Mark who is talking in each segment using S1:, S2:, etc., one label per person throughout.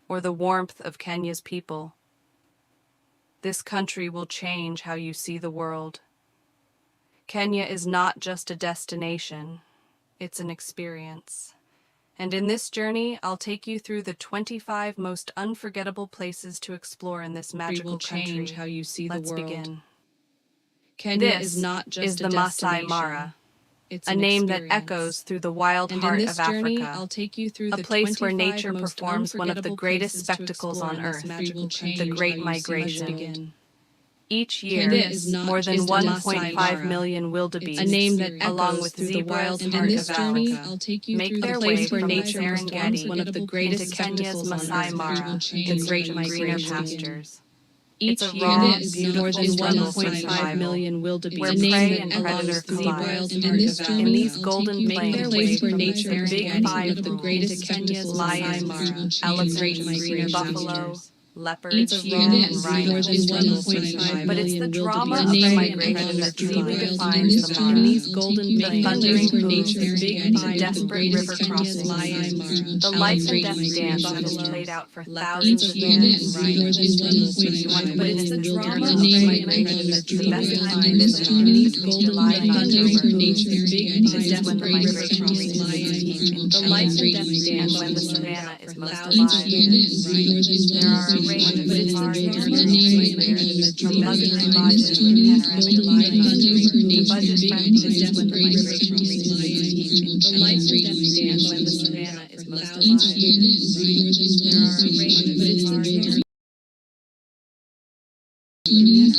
S1: or the warmth of Kenya's people. This country will change how you see the world. Kenya is not just a destination, it's an experience. And in this journey, I'll take you through the 25 most unforgettable places to explore in this magical country.
S2: Change how you see the
S1: Let's
S2: world.
S1: begin.
S2: Kenya
S1: This
S2: is not just
S1: is
S2: a
S1: the Masai
S2: destination.
S1: Mara,
S2: It's
S1: a
S2: an
S1: name that
S2: experience.
S1: echoes through the wild
S2: And
S1: heart
S2: in this
S1: of
S2: journey,
S1: Africa,
S2: I'll take you through
S1: a
S2: the
S1: place where
S2: 25
S1: nature
S2: most
S1: performs one of the
S2: unforgettable
S1: greatest
S2: places to
S1: spectacles
S2: explore
S1: on
S2: in this
S1: earth,
S2: magical
S1: the
S2: country.
S1: Great
S2: How you see the
S1: Migration.
S2: world.
S1: Each year,
S2: Kenya is not
S1: more than
S2: just a Masai
S1: 1.5
S2: Mara.
S1: million
S2: It's
S1: wildebeest,
S2: a name that
S1: along
S2: echoes
S1: with
S2: through the
S1: zebras,
S2: wild
S1: and
S2: heart
S1: in
S2: of
S1: this
S2: Africa,
S1: journey,
S2: I'll take you
S1: make
S2: through
S1: their
S2: a
S1: way
S2: place where
S1: from the
S2: nature performs
S1: Serengeti
S2: one of the greatest
S1: into Kenya's
S2: spectacles on
S1: Masai
S2: earth,
S1: Mara,
S2: the
S1: in
S2: Great
S1: search of greener
S2: Migration.
S1: pastures.
S2: Each
S1: It's a
S2: year,
S1: raw,
S2: more
S1: beautiful
S2: than
S1: struggle for
S2: 1.5
S1: survival,
S2: million wildebeest,
S1: where
S2: a name
S1: prey
S2: that
S1: and
S2: along
S1: predator
S2: with the
S1: collide.
S2: wild
S1: In
S2: heart
S1: this
S2: of
S1: journey,
S2: Africa,
S1: these golden
S2: make
S1: plains,
S2: their way from
S1: the
S2: nature
S1: big
S2: performs
S1: five
S2: one of the
S1: rules,
S2: greatest
S1: Kenya's
S2: spectacles on
S1: lions,
S2: Mara,
S1: elephants,
S2: great greener
S1: buffalo,
S2: pastures.
S1: leopards,
S2: Each year,
S1: and
S2: more
S1: rhinos.
S2: than 1.5
S1: But it's the
S2: million
S1: drama
S2: wildebeest,
S1: of the
S2: a name
S1: migration that truly defines the
S2: in
S1: Mara.
S2: these golden
S1: The
S2: plains,
S1: thundering
S2: for
S1: hooves,
S2: nature,
S1: the desperate river crossings, the life and death dance that is played out for thousands of years. If you want to witness this journey of migration, the best time to visit is between July and October. This is when the migration reaches its peak in Kenya, and when the savannah is most alive. There are a range of safari experiences here, from luxury lodges with panoramic views to budget-friendly when the migration reaches its peak in Kenya, and when the savannah is most alive. There are a range of safari experiences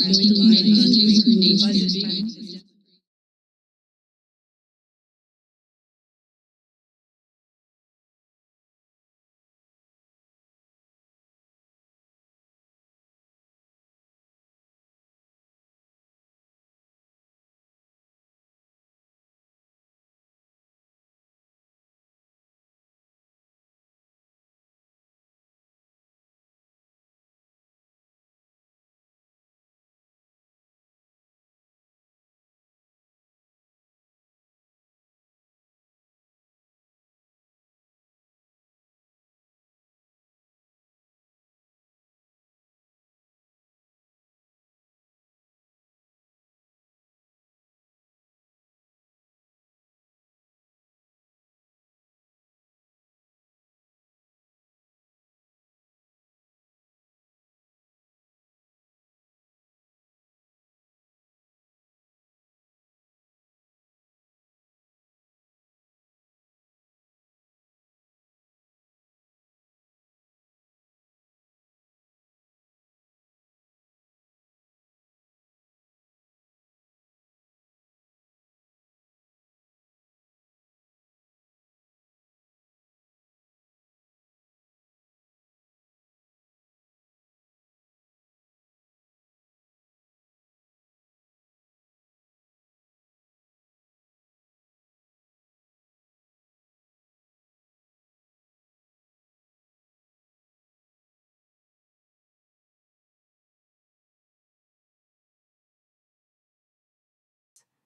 S1: with panoramic views to budget-friendly.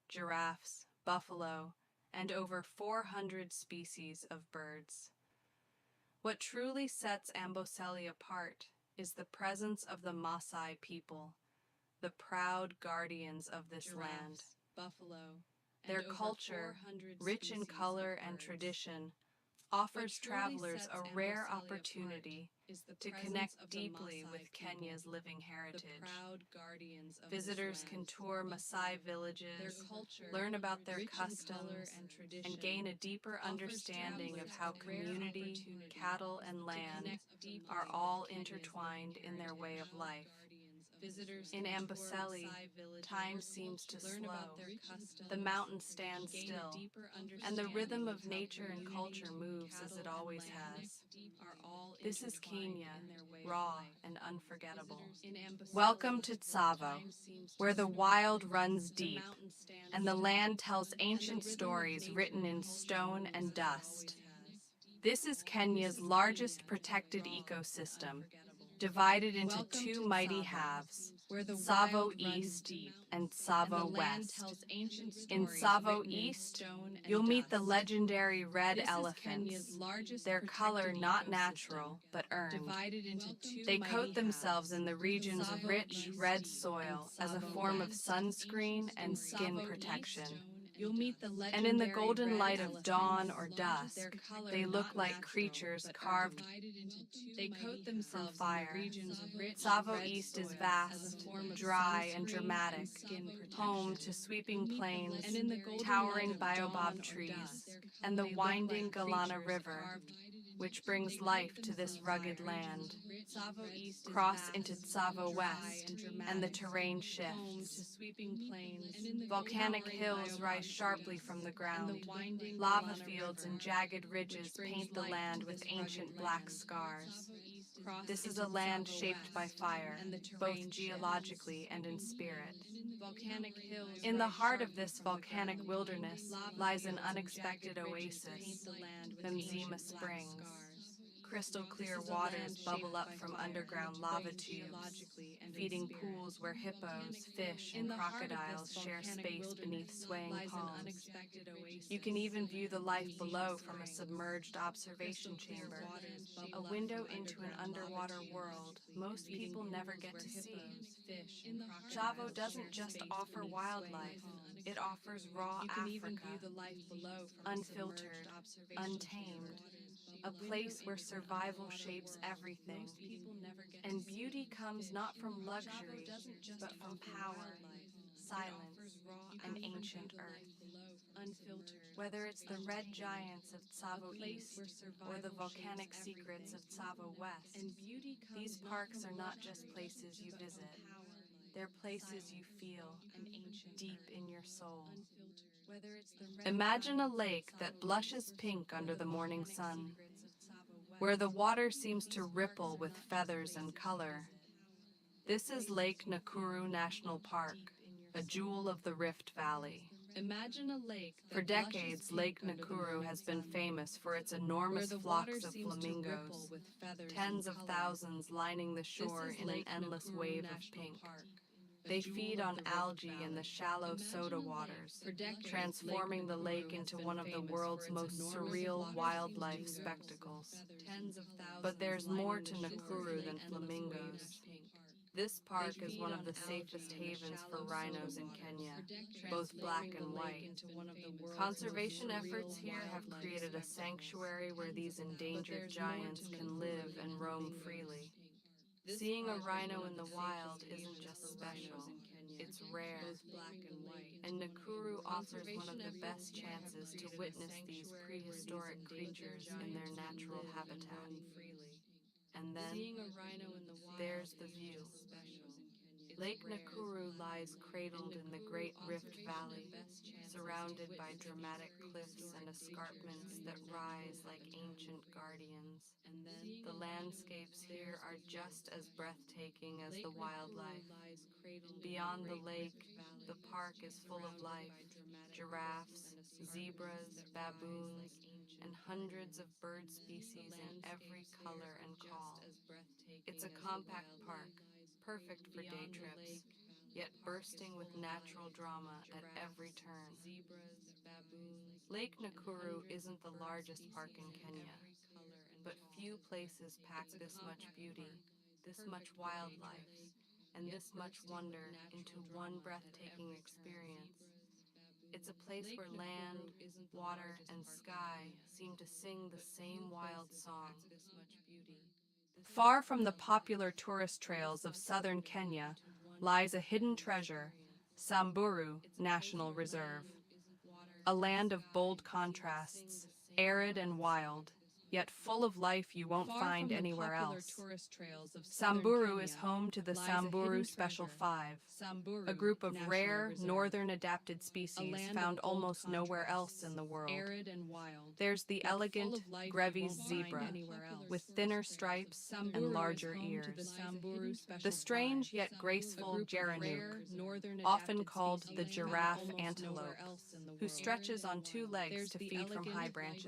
S1: Giraffes, buffalo, and over 400 species of birds. What truly sets Amboseli apart is the presence of the Maasai people, the proud guardians of this land.
S2: Buffalo,
S1: Their culture, rich in color and tradition, offers travelers a rare opportunity to connect deeply with Kenya's living heritage. Visitors can tour Maasai villages, learn about their customs, and gain a deeper understanding of how community, cattle, and land are all intertwined in their way of life. In Amboseli, time seems to slow. The mountains stand still, and the rhythm of nature and culture moves as it always has. This is Kenya, raw and unforgettable. Welcome to Tsavo, where the wild runs deep, and the land tells ancient stories written in stone and dust. This is Kenya's largest protected ecosystem, divided into
S2: Welcome
S1: two
S2: to
S1: mighty
S2: Tsavo,
S1: halves,
S2: where the
S1: Tsavo
S2: wild runs
S1: East
S2: deep,
S1: and
S2: and
S1: Tsavo
S2: the land
S1: West.
S2: tells ancient
S1: In
S2: stories
S1: Tsavo
S2: written in
S1: East,
S2: stone and
S1: you'll meet the
S2: dust.
S1: legendary red
S2: This is
S1: elephants,
S2: Kenya's largest
S1: their color
S2: protected
S1: not
S2: ecosystem,
S1: natural but earned.
S2: divided into two
S1: They
S2: mighty
S1: coat themselves
S2: halves,
S1: in the region's
S2: Tsavo
S1: rich
S2: East
S1: red
S2: and
S1: soil as a
S2: Tsavo
S1: form of
S2: West.
S1: sunscreen and
S2: In
S1: skin
S2: Tsavo
S1: protection.
S2: East, you'll meet the legendary
S1: And in the golden
S2: red
S1: light of
S2: elephants.
S1: dawn or dusk,
S2: Their color
S1: they look
S2: not
S1: like
S2: natural,
S1: creatures
S2: but
S1: carved
S2: divided into two they coat themselves
S1: from
S2: in
S1: fire.
S2: the region's rich
S1: Tsavo
S2: red
S1: East is
S2: soil
S1: vast,
S2: as a form of
S1: dry, and
S2: sunscreen
S1: dramatic,
S2: and skin
S1: home
S2: protection.
S1: to sweeping plains,
S2: And in the golden
S1: towering
S2: light of dawn
S1: baobab
S2: or
S1: trees,
S2: dusk,
S1: and the
S2: they look
S1: winding
S2: like
S1: Galana
S2: creatures
S1: River,
S2: carved
S1: which brings life to this rugged land.
S2: Tsavo East is
S1: Cross
S2: vast,
S1: into Tsavo
S2: dry,
S1: West,
S2: and
S1: and the
S2: dramatic,
S1: terrain
S2: home to
S1: shifts.
S2: sweeping plains,
S1: Volcanic
S2: towering
S1: hills
S2: baobab
S1: rise sharply
S2: trees,
S1: from the
S2: and
S1: ground.
S2: the winding
S1: Lava
S2: Galana
S1: fields
S2: River,
S1: and jagged
S2: which
S1: ridges
S2: brings
S1: paint the
S2: life
S1: land
S2: to
S1: with
S2: this
S1: ancient
S2: rugged
S1: black
S2: land.
S1: scars.
S2: Cross
S1: This is
S2: into
S1: a land
S2: Tsavo
S1: shaped by
S2: West,
S1: fire,
S2: and the
S1: both
S2: terrain
S1: geologically
S2: shifts.
S1: and in spirit.
S2: Volcanic hills
S1: In the
S2: rise
S1: heart of
S2: sharply
S1: this
S2: from the
S1: volcanic
S2: ground.
S1: wilderness
S2: Lava
S1: lies an
S2: fields and
S1: unexpected
S2: jagged ridges
S1: oasis,
S2: paint the land with
S1: Memzima
S2: ancient black
S1: Springs.
S2: scars.
S1: Crystal clear
S2: This is a
S1: waters
S2: land
S1: bubble
S2: shaped
S1: up
S2: by
S1: from
S2: fire,
S1: underground
S2: both
S1: lava tubes,
S2: geologically and in
S1: feeding
S2: spirit.
S1: pools where hippos, fish,
S2: In
S1: and
S2: the heart of
S1: crocodiles
S2: this
S1: share
S2: volcanic
S1: space
S2: wilderness
S1: beneath swaying
S2: lies an
S1: palms.
S2: unexpected oasis.
S1: You can even view the life
S2: Memzima
S1: below from a
S2: Springs.
S1: submerged observation
S2: Crystal clear
S1: chamber,
S2: waters
S1: a
S2: bubble up
S1: window
S2: from
S1: into an
S2: underground
S1: underwater
S2: lava
S1: world
S2: tubes,
S1: most
S2: feeding
S1: people never
S2: pools
S1: get
S2: where
S1: to see.
S2: hippos, fish, and
S1: Tsavo
S2: crocodiles
S1: doesn't
S2: share
S1: just
S2: space
S1: offer
S2: beneath
S1: wildlife,
S2: swaying
S1: it
S2: palms.
S1: offers raw
S2: You can even
S1: Africa,
S2: view the life below from a
S1: unfiltered,
S2: submerged observation
S1: untamed,
S2: chamber.
S1: a place where survival shapes everything. And beauty comes not from luxury, but from power, silence, and ancient earth. Whether it's the red giants of Tsavo East or the volcanic secrets of Tsavo West, these parks are not just places you visit, they're places you feel deep in your soul. Imagine a lake that blushes pink under the morning sun, where the water seems to ripple with feathers and color. This is Lake Nakuru National Park, a jewel of the Rift Valley.
S2: Imagine a lake that
S1: For decades,
S2: blushes
S1: Lake
S2: pink under the
S1: Nakuru
S2: morning
S1: has been
S2: sun,
S1: famous for its
S2: where
S1: enormous
S2: the
S1: flocks
S2: water
S1: of
S2: seems to ripple
S1: flamingos,
S2: with feathers
S1: tens
S2: and
S1: of
S2: color.
S1: thousands lining the shore
S2: This is
S1: in an
S2: Lake
S1: endless
S2: Nakuru
S1: wave
S2: National
S1: of pink.
S2: Park, a
S1: They
S2: jewel
S1: feed
S2: of
S1: on
S2: the Rift
S1: algae in
S2: Valley.
S1: the shallow
S2: Imagine
S1: soda
S2: a lake.
S1: waters,
S2: For decades,
S1: transforming the
S2: Nakuru
S1: lake
S2: has
S1: into
S2: been
S1: one of the
S2: famous
S1: world's
S2: for its
S1: most
S2: enormous
S1: surreal
S2: flocks of
S1: wildlife
S2: flamingos,
S1: spectacles.
S2: thousands
S1: But there's
S2: lining
S1: more
S2: the
S1: to
S2: shore
S1: Nakuru
S2: in
S1: than
S2: an endless wave of
S1: flamingos.
S2: pink.
S1: This park
S2: They
S1: is
S2: feed
S1: one of
S2: on
S1: the
S2: algae
S1: safest
S2: in the
S1: havens for
S2: shallow
S1: rhinos
S2: soda
S1: in
S2: waters,
S1: Kenya,
S2: transforming
S1: both black
S2: the
S1: and
S2: lake
S1: white.
S2: into one of the world's
S1: Conservation
S2: most
S1: efforts
S2: surreal
S1: here have
S2: wildlife
S1: created a
S2: spectacles.
S1: sanctuary where these endangered
S2: there's more
S1: giants
S2: to
S1: can
S2: Nakuru
S1: live
S2: than
S1: and roam
S2: flamingos.
S1: freely.
S2: This
S1: Seeing a
S2: park is
S1: rhino
S2: one of
S1: in the
S2: the
S1: wild
S2: safest
S1: isn't
S2: havens
S1: just
S2: for
S1: special,
S2: rhinos in Kenya,
S1: it's rare.
S2: both black and white.
S1: And Nakuru offers one of the
S2: Conservation
S1: best
S2: efforts here have
S1: chances to
S2: created a
S1: witness these
S2: sanctuary where
S1: prehistoric
S2: these
S1: creatures
S2: endangered
S1: in their
S2: giants can
S1: natural
S2: live and
S1: habitat.
S2: roam freely.
S1: And then,
S2: Seeing a rhino in the wild
S1: there's the
S2: isn't
S1: view.
S2: just special. It's
S1: Lake
S2: rare.
S1: Nakuru lies cradled in the Great Rift Valley, surrounded
S2: to
S1: by
S2: witness
S1: dramatic
S2: these
S1: cliffs and
S2: prehistoric
S1: escarpments
S2: creatures
S1: that
S2: in their
S1: rise
S2: natural
S1: like
S2: habitat.
S1: ancient guardians.
S2: And then
S1: The landscapes here are just as breathtaking as the wildlife. Beyond the lake, the park is full of life. Giraffes, zebras, baboons, and hundreds of bird species in every color and call. It's a compact park, perfect for day trips, yet bursting with natural drama at every turn. Lake Nakuru isn't the largest park in Kenya, but few places pack this much beauty, this much wildlife, and this much wonder into one breathtaking experience. It's a place where land, water, and sky seem to sing the same wild song. Far from the popular tourist trails of southern Kenya lies a hidden treasure, Samburu National Reserve. A land of bold contrasts, arid and wild, yet full of life you won't find anywhere else. Samburu is home to the Samburu Special Five, a group of rare, northern adapted species found almost nowhere else in the world. There's the elegant Grevy's zebra, with thinner stripes and larger ears. The strange yet graceful Geranuk, often called the giraffe antelope, who stretches on two legs to feed from high branches.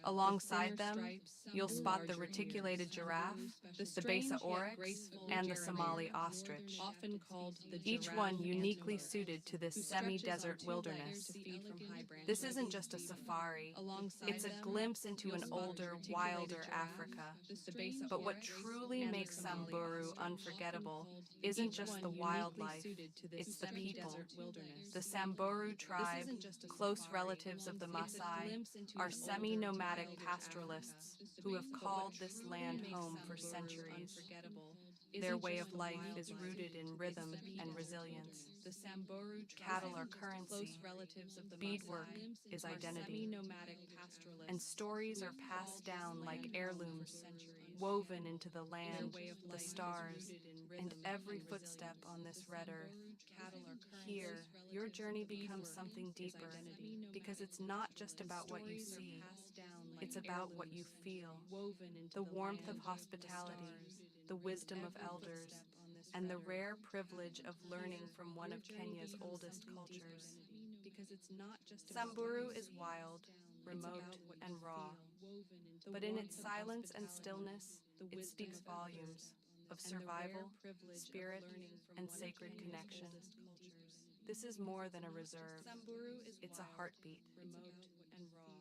S1: Alongside them, you'll spot the reticulated giraffe, the Besa oryx, and the Somali ostrich,
S2: often called the
S1: each
S2: giraffe
S1: one uniquely
S2: antelope,
S1: suited to this
S2: who stretches
S1: semi-desert
S2: on 2
S1: wilderness.
S2: layers to feed from high branches.
S1: This isn't just a safari,
S2: Alongside
S1: it's a
S2: them,
S1: glimpse into
S2: you'll
S1: an
S2: spot the
S1: older,
S2: reticulated
S1: wilder
S2: giraffe,
S1: Africa.
S2: the Besa
S1: But what
S2: oryx,
S1: truly
S2: and the
S1: makes
S2: Somali
S1: Samburu
S2: ostrich,
S1: unforgettable
S2: each
S1: isn't just
S2: one
S1: the
S2: uniquely
S1: wildlife,
S2: suited to this
S1: it's the people.
S2: semi-desert wilderness.
S1: The Samburu tribe,
S2: isn't just a
S1: close
S2: safari,
S1: relatives of the
S2: it's a
S1: Maasai,
S2: glimpse into
S1: are
S2: an older,
S1: semi-nomadic
S2: wilder
S1: pastoralists
S2: Africa.
S1: who have
S2: But what
S1: called this
S2: truly
S1: land
S2: makes
S1: home for
S2: Samburu
S1: centuries.
S2: unforgettable
S1: Their
S2: isn't
S1: way
S2: just
S1: of
S2: the
S1: life is
S2: wildlife,
S1: rooted in
S2: it's
S1: rhythm
S2: the
S1: and
S2: people.
S1: resilience.
S2: The Samburu
S1: Cattle
S2: tribe,
S1: are currency,
S2: close relatives of the
S1: beadwork
S2: Maasai,
S1: is
S2: are
S1: identity,
S2: semi-nomadic pastoralists,
S1: and stories
S2: who
S1: are
S2: have
S1: passed
S2: called
S1: down
S2: this
S1: like
S2: land home
S1: heirlooms,
S2: for centuries.
S1: woven into the
S2: Their
S1: land,
S2: way of
S1: the
S2: life is
S1: stars,
S2: rooted in
S1: and
S2: rhythm
S1: every
S2: and
S1: footstep
S2: resilience.
S1: on this
S2: The
S1: red earth.
S2: Samburu cattle are currency.
S1: Here, your journey becomes
S2: Beadwork
S1: something
S2: is
S1: deeper,
S2: identity.
S1: because it's not just
S2: And
S1: about what you
S2: stories are
S1: see,
S2: passed down like
S1: it's about what you
S2: heirlooms,
S1: feel.
S2: woven into
S1: The
S2: the
S1: warmth of
S2: land,
S1: hospitality,
S2: the stars,
S1: the wisdom of
S2: every
S1: elders,
S2: footstep on this
S1: and the
S2: red
S1: rare
S2: earth.
S1: privilege of learning
S2: Here,
S1: from one
S2: your
S1: of
S2: journey
S1: Kenya's
S2: becomes
S1: oldest
S2: something
S1: cultures.
S2: deeper, because it's not just about
S1: Samburu
S2: what you
S1: is
S2: see,
S1: wild,
S2: it's
S1: remote,
S2: about what
S1: and
S2: you
S1: raw,
S2: feel, the
S1: but in
S2: warmth
S1: its
S2: of
S1: silence and
S2: hospitality,
S1: stillness,
S2: the
S1: it
S2: wisdom
S1: speaks
S2: of elders,
S1: volumes of
S2: and the rare
S1: survival,
S2: privilege
S1: spirit,
S2: of learning from
S1: and
S2: one of
S1: sacred
S2: Kenya's
S1: connection.
S2: oldest cultures.
S1: This is more than a reserve,
S2: Samburu is
S1: it's a
S2: wild,
S1: heartbeat.
S2: remote, and raw,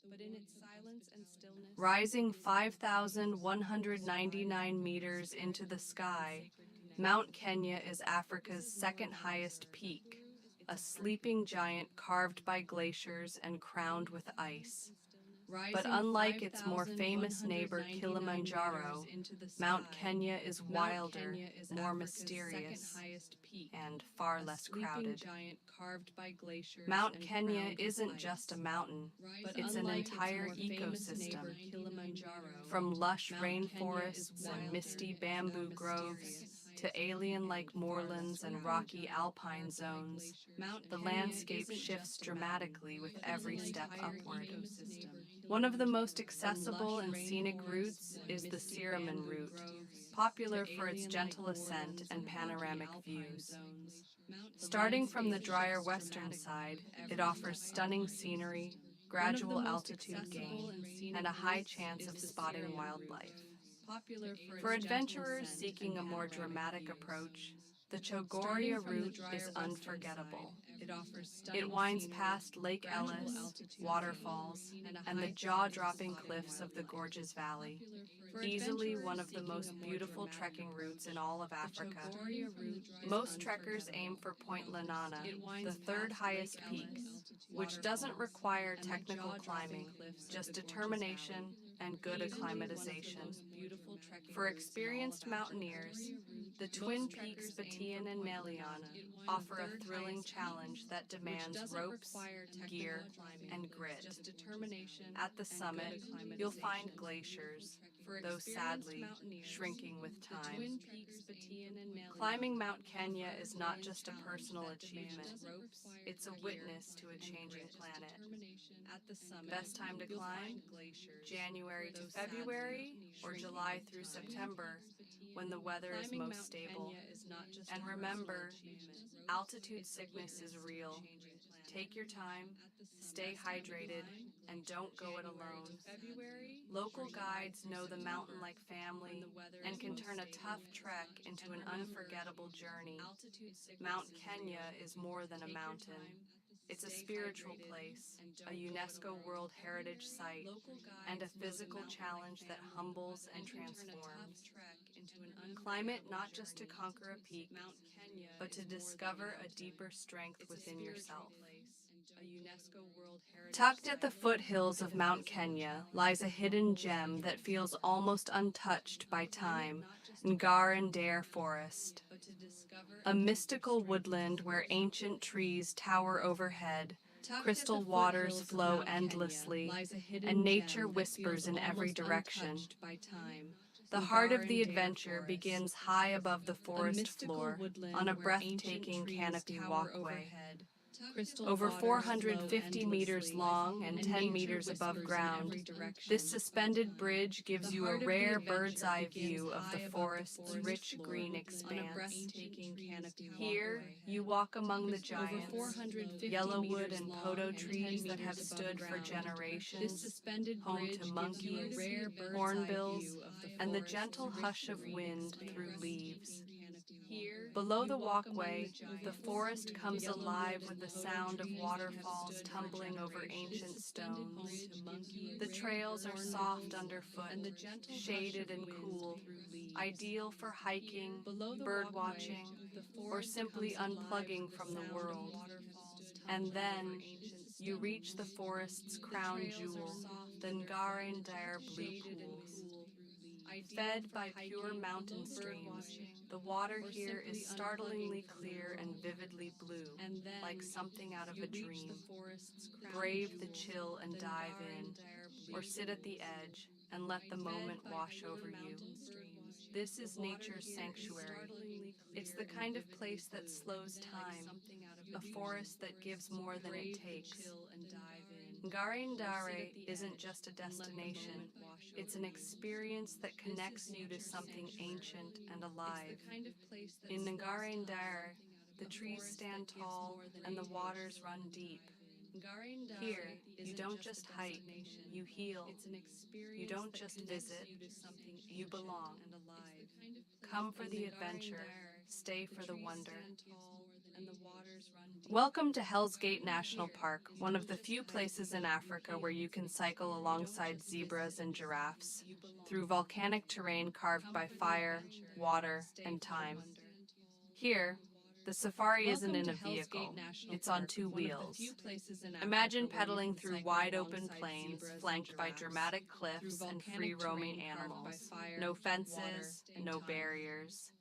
S2: but in its silence and stillness,
S1: Rising 5,199 meters into the sky, Mount Kenya is Africa's second highest peak, a sleeping giant carved by glaciers and crowned with ice. But unlike its more famous neighbor Kilimanjaro, Mount Kenya is wilder, more mysterious, and far less crowded. Mount Kenya isn't just a mountain, it's an entire ecosystem. From lush rainforests and misty bamboo groves to alien-like moorlands and rocky alpine zones, the landscape shifts dramatically with every step upward. One of the most accessible and scenic routes is the Siraman route, popular for its gentle ascent and panoramic views. Starting from the drier western side, it offers stunning scenery, gradual altitude gain, and a high chance of spotting wildlife. For adventurers seeking a more dramatic approach, the Chogoria route is unforgettable. It winds past Lake Ellis, waterfalls, and the jaw-dropping cliffs of the Gorges Valley, easily one of the most beautiful trekking routes in all of Africa. Most trekkers aim for Point Lenana, the third highest peak, which doesn't require technical climbing, just determination and good acclimatization. For experienced mountaineers, the Twin Peaks Batian and Melian offer a thrilling challenge that demands ropes, gear, and grit. At the summit, you'll find glaciers, though sadly shrinking with time. Climbing Mount Kenya is not just a personal achievement, it's a witness to a changing planet. Best time to climb? January to February or July through September, when the weather is most stable. And remember, altitude sickness is real. Take your time, stay hydrated, and don't go it alone. Local guides know the mountain like family and can turn a tough trek into an unforgettable journey. Mount Kenya is more than a mountain. It's a spiritual place, a UNESCO World Heritage Site, and a physical challenge that humbles and transforms. Climb it not just to conquer a peak, but to discover a deeper strength within yourself. Tucked at the foothills of Mount Kenya lies a hidden gem that feels almost untouched by time, Ngar and Dare Forest. A mystical woodland where ancient trees tower overhead, crystal waters flow endlessly, and nature whispers in every direction. The heart of the adventure begins high above the forest floor, on a breathtaking canopy walkway.
S2: Crystal
S1: Over
S2: waters
S1: 450
S2: flow
S1: meters
S2: endlessly,
S1: long and 10
S2: nature
S1: meters above
S2: whispers in
S1: ground,
S2: every direction.
S1: this suspended bridge gives
S2: The
S1: you a
S2: heart of the
S1: rare
S2: adventure
S1: bird's-eye
S2: begins
S1: view of
S2: high
S1: the
S2: above the
S1: forest's
S2: forest
S1: rich
S2: floor,
S1: green
S2: on a
S1: expanse.
S2: breathtaking canopy
S1: Here,
S2: walkway.
S1: you walk among the
S2: Over
S1: giants,
S2: 450
S1: yellowwood
S2: meters
S1: and
S2: long
S1: podo
S2: and 10
S1: trees that
S2: meters
S1: have
S2: above
S1: stood for
S2: ground.
S1: generations,
S2: This suspended
S1: home
S2: bridge
S1: to
S2: gives you
S1: monkeys,
S2: a rare bird's-eye
S1: hornbills,
S2: view of the
S1: and the
S2: forest's
S1: gentle
S2: rich
S1: hush of
S2: green
S1: wind
S2: expanse.
S1: through leaves.
S2: Here,
S1: Below
S2: you
S1: the
S2: walk among
S1: walkway,
S2: giants,
S1: the forest comes
S2: yellowwood
S1: alive
S2: and
S1: with the
S2: podo
S1: sound of
S2: trees that have
S1: waterfalls
S2: stood for
S1: tumbling over
S2: generations.
S1: ancient
S2: This suspended
S1: stones.
S2: bridge gives you a
S1: The
S2: rare
S1: trails are
S2: hornbills
S1: soft underfoot,
S2: and the gentle
S1: shaded
S2: hush of
S1: and
S2: wind
S1: cool,
S2: through leaves.
S1: ideal for hiking,
S2: Below the
S1: bird
S2: walkway,
S1: watching,
S2: the
S1: or
S2: forest
S1: simply
S2: comes alive
S1: unplugging
S2: with
S1: from
S2: the
S1: the
S2: sound of
S1: world.
S2: waterfalls
S1: And
S2: tumbling
S1: then
S2: over ancient
S1: you reach
S2: stones.
S1: the forest's
S2: The
S1: crown
S2: trails are
S1: jewel,
S2: soft
S1: the
S2: underfoot,
S1: Ngaren Dare blue
S2: shaded and
S1: pools.
S2: cool, ideal
S1: Fed
S2: for
S1: by pure
S2: hiking,
S1: mountain
S2: bird
S1: streams,
S2: watching,
S1: the water
S2: or
S1: here
S2: simply
S1: is startlingly
S2: unplugging from the
S1: clear and
S2: world.
S1: vividly blue,
S2: And then
S1: like something out of
S2: you
S1: a
S2: reach
S1: dream.
S2: the forest's crown
S1: Brave the
S2: jewel,
S1: chill and
S2: the
S1: dive in,
S2: Ngaren Dare blue
S1: or sit at the
S2: pools.
S1: edge and let the moment
S2: Fed by
S1: wash
S2: pure
S1: over you.
S2: mountain streams,
S1: This is
S2: the water
S1: nature's
S2: here is
S1: sanctuary.
S2: startlingly
S1: It's
S2: clear
S1: the
S2: and
S1: kind of
S2: vividly
S1: place that
S2: blue,
S1: slows
S2: like
S1: time,
S2: something out of
S1: a
S2: dream.
S1: forest that gives more than it
S2: Brave the
S1: takes.
S2: chill and dive in.
S1: Ngaren
S2: Or sit
S1: Dare
S2: at the
S1: isn't
S2: edge
S1: just a
S2: and let the
S1: destination,
S2: moment wash
S1: it's
S2: over
S1: an
S2: you.
S1: experience that
S2: This is
S1: connects you to
S2: nature's
S1: something
S2: sanctuary.
S1: ancient and
S2: It's
S1: alive.
S2: the kind of place that
S1: In
S2: slows
S1: Ngaren
S2: time,
S1: Dare, the
S2: a
S1: trees
S2: forest
S1: stand
S2: that gives
S1: tall
S2: more than
S1: and
S2: it
S1: the
S2: takes.
S1: waters run deep.
S2: Ngaren Dare
S1: Here, you
S2: isn't
S1: don't
S2: just
S1: just
S2: a
S1: hike,
S2: destination.
S1: you heal.
S2: It's an experience
S1: You don't
S2: that
S1: just
S2: connects
S1: visit,
S2: you to something
S1: you
S2: ancient
S1: belong.
S2: and alive.
S1: Come for
S2: In
S1: the
S2: Ngaren
S1: adventure,
S2: Dare,
S1: stay for the
S2: trees
S1: wonder.
S2: stand tall and the waters run deep.
S1: Welcome to Hell's Gate National Park, one of the few places in Africa where you can cycle alongside zebras and giraffes, through volcanic terrain carved by fire, water, and time. Here, the safari isn't in a vehicle, it's on two wheels. Imagine pedaling through wide-open plains flanked by dramatic cliffs and free-roaming animals. No fences, no barriers.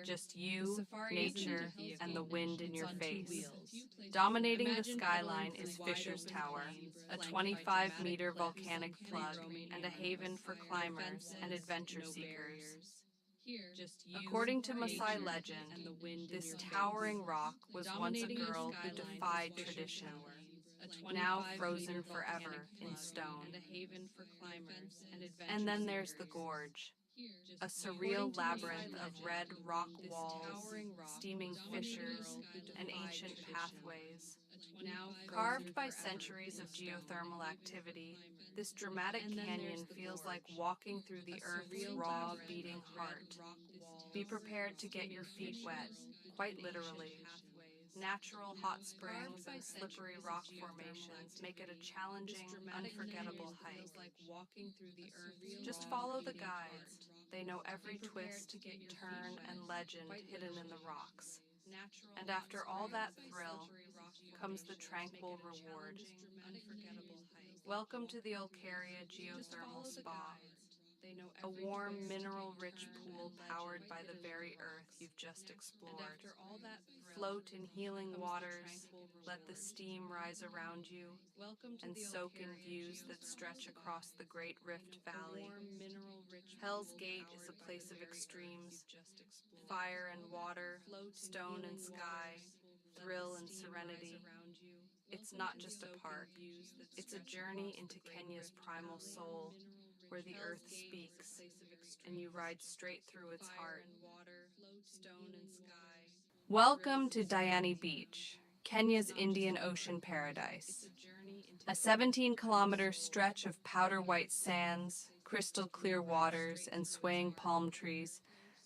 S1: Just you, nature, and the wind in your face. Dominating the skyline is Fisher's Tower, a 25-meter volcanic plug and a haven for climbers and adventure seekers. According to Maasai legend, this towering rock was once a girl who defied tradition, now frozen forever in stone. And then there's the gorge, a surreal labyrinth of red rock walls, steaming fissures, and ancient pathways. Carved by centuries of geothermal activity, this dramatic canyon feels like walking through the Earth's raw, beating heart. Be prepared to get your feet wet, quite literally. Natural hot springs and slippery rock formations make it a challenging, unforgettable hike. Just follow the guides. They know every twist, turn, and legend hidden in the rocks. And after all that thrill, comes the tranquil reward. Welcome to the Olkaria Geothermal Spa, a warm, mineral-rich pool powered by the very earth you've just explored. Float in healing waters, let the steam rise around you, and soak in views that stretch across the Great Rift Valley. Hell's Gate is a place of extremes, fire and water, stone and sky, thrill and serenity. It's not just a park, it's a journey into Kenya's primal soul, where the earth speaks, and you ride straight through its heart. Welcome to Diani Beach, Kenya's Indian Ocean paradise. A 17-kilometer stretch of powder white sands, crystal clear waters, and swaying palm trees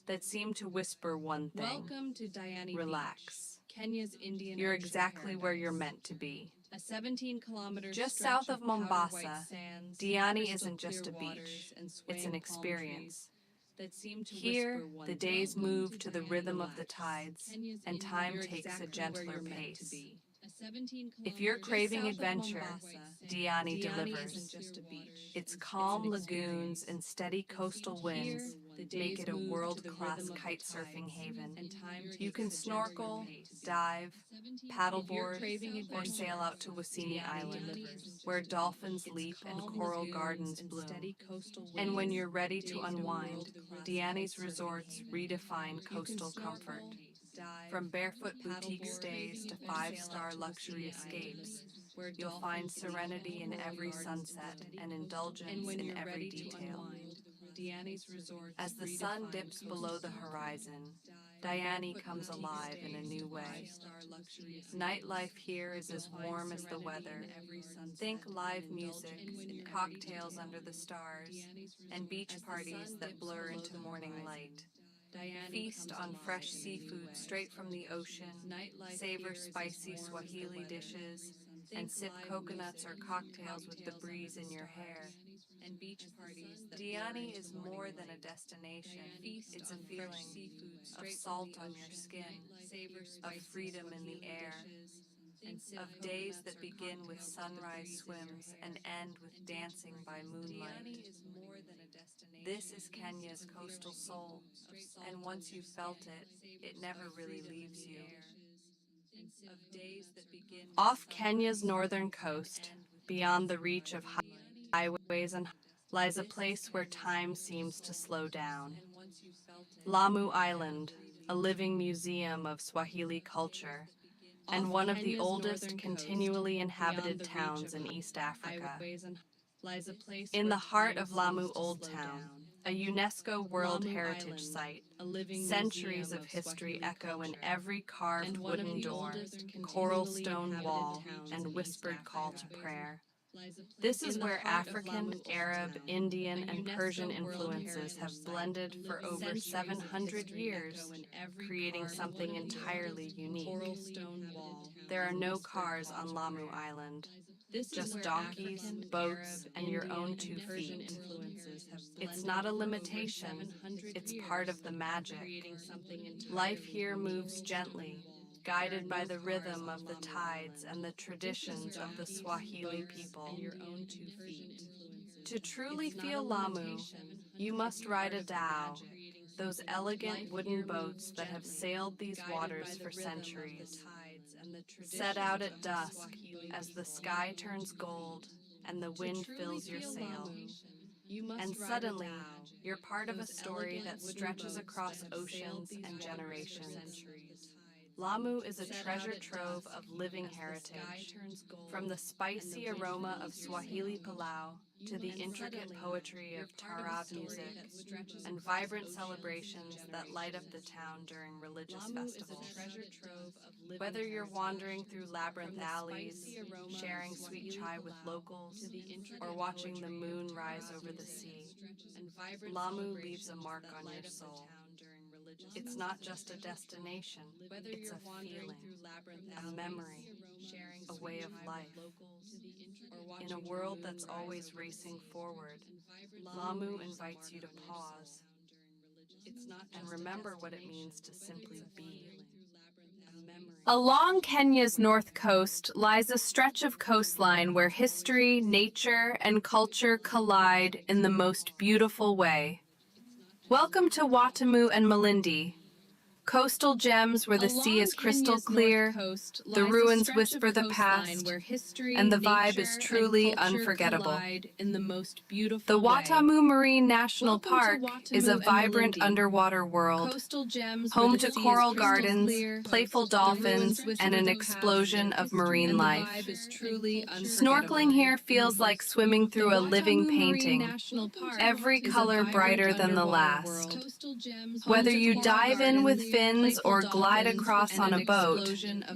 S1: that seem to whisper one thing.
S2: Welcome to Diani
S1: Relax.
S2: Beach, Kenya's Indian
S1: You're
S2: Ocean
S1: exactly where you're
S2: paradise.
S1: meant to be.
S2: A 17-kilometer
S1: Just
S2: stretch
S1: south of
S2: powder white
S1: Mombasa,
S2: sands,
S1: Diani
S2: crystal
S1: isn't just a
S2: clear
S1: beach,
S2: waters, and
S1: it's
S2: swaying
S1: an
S2: palm
S1: experience.
S2: trees that seem to
S1: Here,
S2: whisper one
S1: the days
S2: thing.
S1: move to the rhythm of the
S2: Relax.
S1: tides,
S2: Kenya's
S1: and
S2: Indian-
S1: time
S2: You're
S1: takes
S2: exactly
S1: a gentler
S2: where you're meant
S1: pace.
S2: to be. A 17-kilometer
S1: If you're craving
S2: just south of
S1: adventure,
S2: Mombasa,
S1: Diani
S2: Diani
S1: delivers.
S2: isn't just a beach.
S1: Its
S2: It's
S1: calm
S2: an
S1: lagoons
S2: experience.
S1: and steady coastal winds
S2: Here, the
S1: make
S2: days
S1: it a
S2: move to the
S1: world-class
S2: rhythm of the
S1: kite surfing
S2: tides,
S1: haven.
S2: and time
S1: You
S2: takes
S1: can
S2: a
S1: snorkel,
S2: gentler pace.
S1: dive, paddleboard,
S2: craving
S1: or
S2: adventure,
S1: sail out to Wasini
S2: Diani
S1: Island,
S2: delivers.
S1: where dolphins
S2: Its
S1: leap and
S2: calm
S1: coral
S2: lagoons
S1: gardens
S2: and
S1: bloom.
S2: steady coastal
S1: And when
S2: winds
S1: you're ready to
S2: make it a
S1: unwind,
S2: world-class
S1: Diani's
S2: kite surfing
S1: resorts
S2: haven.
S1: redefine
S2: You can
S1: coastal
S2: snorkel,
S1: comfort. From barefoot boutique stays to five-star luxury escapes, you'll find serenity in every sunset and indulgence in every detail. As the sun dips below the horizon, Diani comes alive in a new way. Nightlife here is as warm as the weather. Think live music, cocktails under the stars, and beach parties that blur into morning light. Feast on fresh seafood straight from the ocean, savor spicy Swahili dishes, and sip coconuts or cocktails with the breeze in your hair. Diani is more than a destination. It's a feeling of salt on your skin, of freedom in the air, of days that begin with sunrise swims and end with dancing by moonlight. This is Kenya's coastal soul, and once you've felt it, it never really leaves you. Off Kenya's northern coast, beyond the reach of highways and lies a place where time seems to slow down. Lamu Island, a living museum of Swahili culture, and one of the oldest continually inhabited towns in East Africa. In the heart of Lamu Old Town, a UNESCO World Heritage Site, centuries of history echo in every carved wooden door, coral stone wall, and whispered call to prayer. This is where African, Arab, Indian, and Persian influences have blended for over 700 years, creating something entirely unique. There are no cars on Lamu Island, just donkeys, boats, and your own 2 feet. It's not a limitation, it's part of the magic. Life here moves gently, guided by the rhythm of the tides and the traditions of the Swahili people. To truly feel Lamu, you must ride a dhow, those elegant wooden boats that have sailed these waters for centuries. Set out at dusk as the sky turns gold and the wind fills your sail. And suddenly, you're part of a story that stretches across oceans and generations. Lamu is a treasure trove of living heritage, from the spicy aroma of Swahili pilau to the intricate poetry of taarab music and vibrant celebrations that light up the town during religious festivals. Whether you're wandering through labyrinth alleys, sharing sweet chai with locals, or watching the moon rise over the sea, Lamu leaves a mark on your soul. It's not just a destination, it's a feeling, a memory, a way of life. In a world that's always racing forward, Lamu invites you to pause and remember what it means to simply be. Along Kenya's north coast lies a stretch of coastline where history, nature, and culture collide in the most beautiful way. Welcome to Watamu and Malindi, coastal gems where the sea is crystal clear, the ruins whisper the past, and the vibe is truly unforgettable. The Watamu Marine National Park is a vibrant underwater world, home to coral gardens, playful dolphins, and an explosion of marine life. Snorkeling here feels like swimming through a living painting, every color brighter than the last. Whether you dive in with fins or glide across on a boat,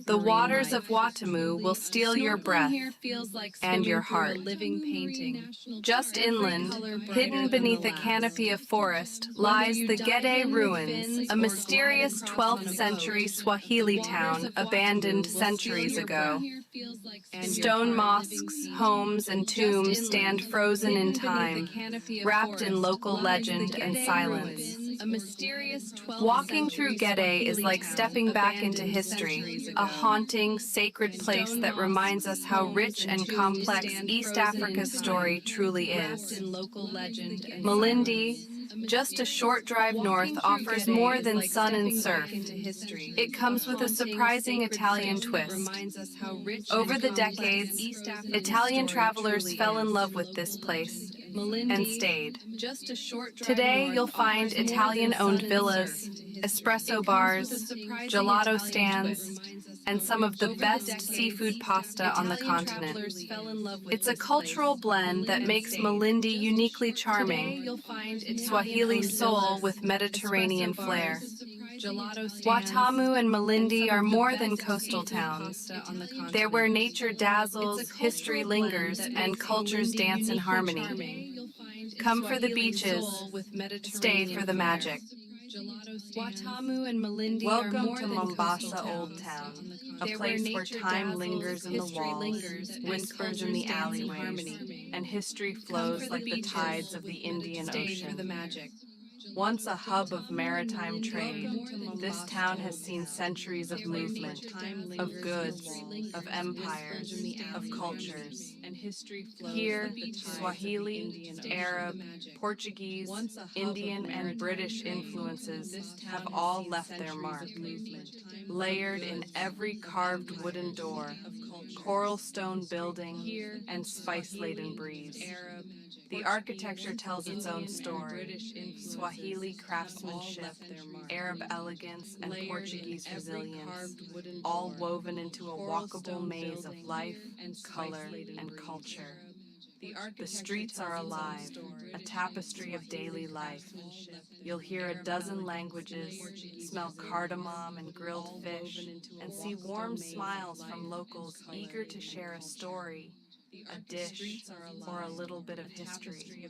S1: the waters of Watamu will steal your breath and your heart. Just inland, hidden beneath a canopy of forest, lies the Gede Ruins, a mysterious 12th century Swahili town abandoned centuries ago. Stone mosques, homes, and tombs stand frozen in time, wrapped in local legend and silence. Walking through Gede is like stepping back into history, a haunting, sacred place that reminds us how rich and complex East Africa's story truly is. Malindi, just a short drive north, offers more than sun and surf. It comes with a surprising Italian twist. Over the decades, Italian travelers fell in love with this place, and stayed.
S2: Just a short drive
S1: Today,
S2: north
S1: you'll find
S2: offers more than
S1: Italian-owned
S2: sun and
S1: villas,
S2: surf.
S1: espresso
S2: It comes
S1: bars,
S2: with a surprising
S1: gelato
S2: Italian
S1: stands,
S2: twist.
S1: and some of the
S2: Over
S1: best
S2: decades,
S1: seafood pasta on the
S2: Italian
S1: continent.
S2: travelers fell in love with
S1: It's a
S2: this
S1: cultural
S2: place.
S1: blend that makes
S2: Stayed.
S1: Malindi uniquely
S2: Today,
S1: charming.
S2: you'll find
S1: Swahili
S2: Italian-owned
S1: soul
S2: villas,
S1: with Mediterranean
S2: espresso
S1: flair.
S2: bars, gelato stands,
S1: Watamu and Malindi
S2: some
S1: are
S2: of the
S1: more
S2: best
S1: than coastal
S2: seafood
S1: towns.
S2: pasta on the
S1: They're where
S2: continent.
S1: nature dazzles,
S2: It's a
S1: history
S2: cultural blend
S1: lingers,
S2: that
S1: and
S2: makes
S1: cultures
S2: Malindi
S1: dance in
S2: uniquely
S1: harmony.
S2: charming.
S1: Come for the
S2: Swahili
S1: beaches,
S2: soul with
S1: stay
S2: Mediterranean
S1: for the
S2: flair.
S1: magic.
S2: Watamu and Malindi are
S1: Welcome
S2: more
S1: to
S2: than
S1: Mombasa
S2: coastal
S1: Old
S2: towns.
S1: Town, a
S2: They're where
S1: place where
S2: nature
S1: time
S2: dazzles,
S1: lingers in the
S2: history
S1: walls,
S2: lingers, and
S1: whispers in
S2: cultures
S1: the
S2: dance in
S1: alleyways,
S2: harmony.
S1: and history
S2: Come
S1: flows
S2: for the
S1: like the
S2: beaches,
S1: tides of the Indian
S2: stay
S1: Ocean.
S2: for the magic.
S1: Once a hub of maritime trade,
S2: Welcome to
S1: this
S2: Mombasa
S1: town has
S2: Old
S1: seen
S2: Town.
S1: centuries of
S2: They're where
S1: movement,
S2: nature dazzles,
S1: of
S2: history
S1: goods,
S2: lingers,
S1: of
S2: and
S1: empires,
S2: whispers in the
S1: of
S2: alleyways,
S1: cultures.
S2: and history flows
S1: Here,
S2: like the tides of the
S1: Swahili,
S2: Indian Ocean.
S1: Arab, Portuguese,
S2: Once a hub of
S1: Indian, and
S2: maritime
S1: British
S2: trade,
S1: influences
S2: this town
S1: have
S2: has
S1: all
S2: seen
S1: left their
S2: centuries
S1: mark,
S2: of movement,
S1: layered
S2: of
S1: in
S2: goods,
S1: every
S2: of
S1: carved
S2: empires,
S1: wooden door,
S2: of cultures.
S1: coral stone building,
S2: Here,
S1: and spice-laden
S2: Swahili,
S1: breeze.
S2: Arab,
S1: The
S2: Portuguese,
S1: architecture tells its own
S2: Indian, and
S1: story.
S2: British influences
S1: Swahili
S2: have all
S1: craftsmanship,
S2: left their mark.
S1: Arab elegance, and
S2: Layered in
S1: Portuguese
S2: every
S1: resilience,
S2: carved wooden
S1: all
S2: door,
S1: woven into a
S2: coral
S1: walkable
S2: stone
S1: maze of
S2: building,
S1: life,
S2: and
S1: color,
S2: spice-laden
S1: and
S2: breeze.
S1: culture.
S2: The
S1: The
S2: architecture
S1: streets are
S2: tells its own
S1: alive,
S2: story.
S1: a tapestry of daily life. You'll hear a dozen languages, smell cardamom and grilled fish, and see warm smiles from locals eager to share a story, a dish, or a little bit of history.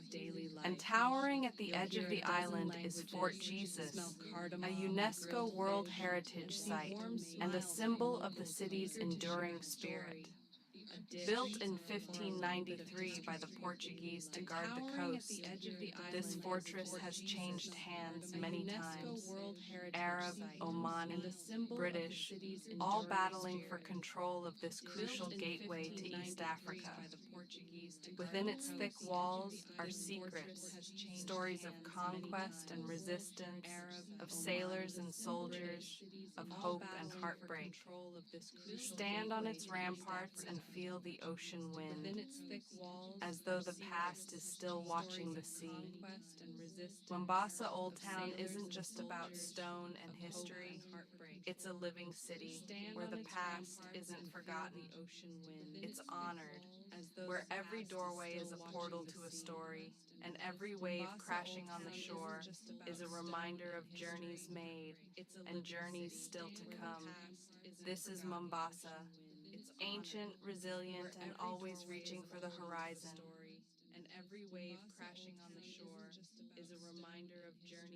S1: And towering at the edge of the island is Fort Jesus, a UNESCO World Heritage Site and a symbol of the city's enduring spirit. Built in 1593 by the Portuguese to guard the coast, this fortress has changed hands many times. Arab, Omani, British, all battling for control of this crucial gateway to East Africa. Within its thick walls are secrets, stories of conquest and resistance, of sailors and soldiers, of hope and heartbreak. Stand on its ramparts and feel the ocean wind, as though the past is still watching the sea. Mombasa Old Town isn't just about stone and history. It's a living city where the past isn't forgotten. It's honored, where every doorway is a portal to a story, and every wave crashing on the shore is a reminder of journeys made and journeys still to come. This is Mombasa, ancient, resilient, and always reaching for the horizon.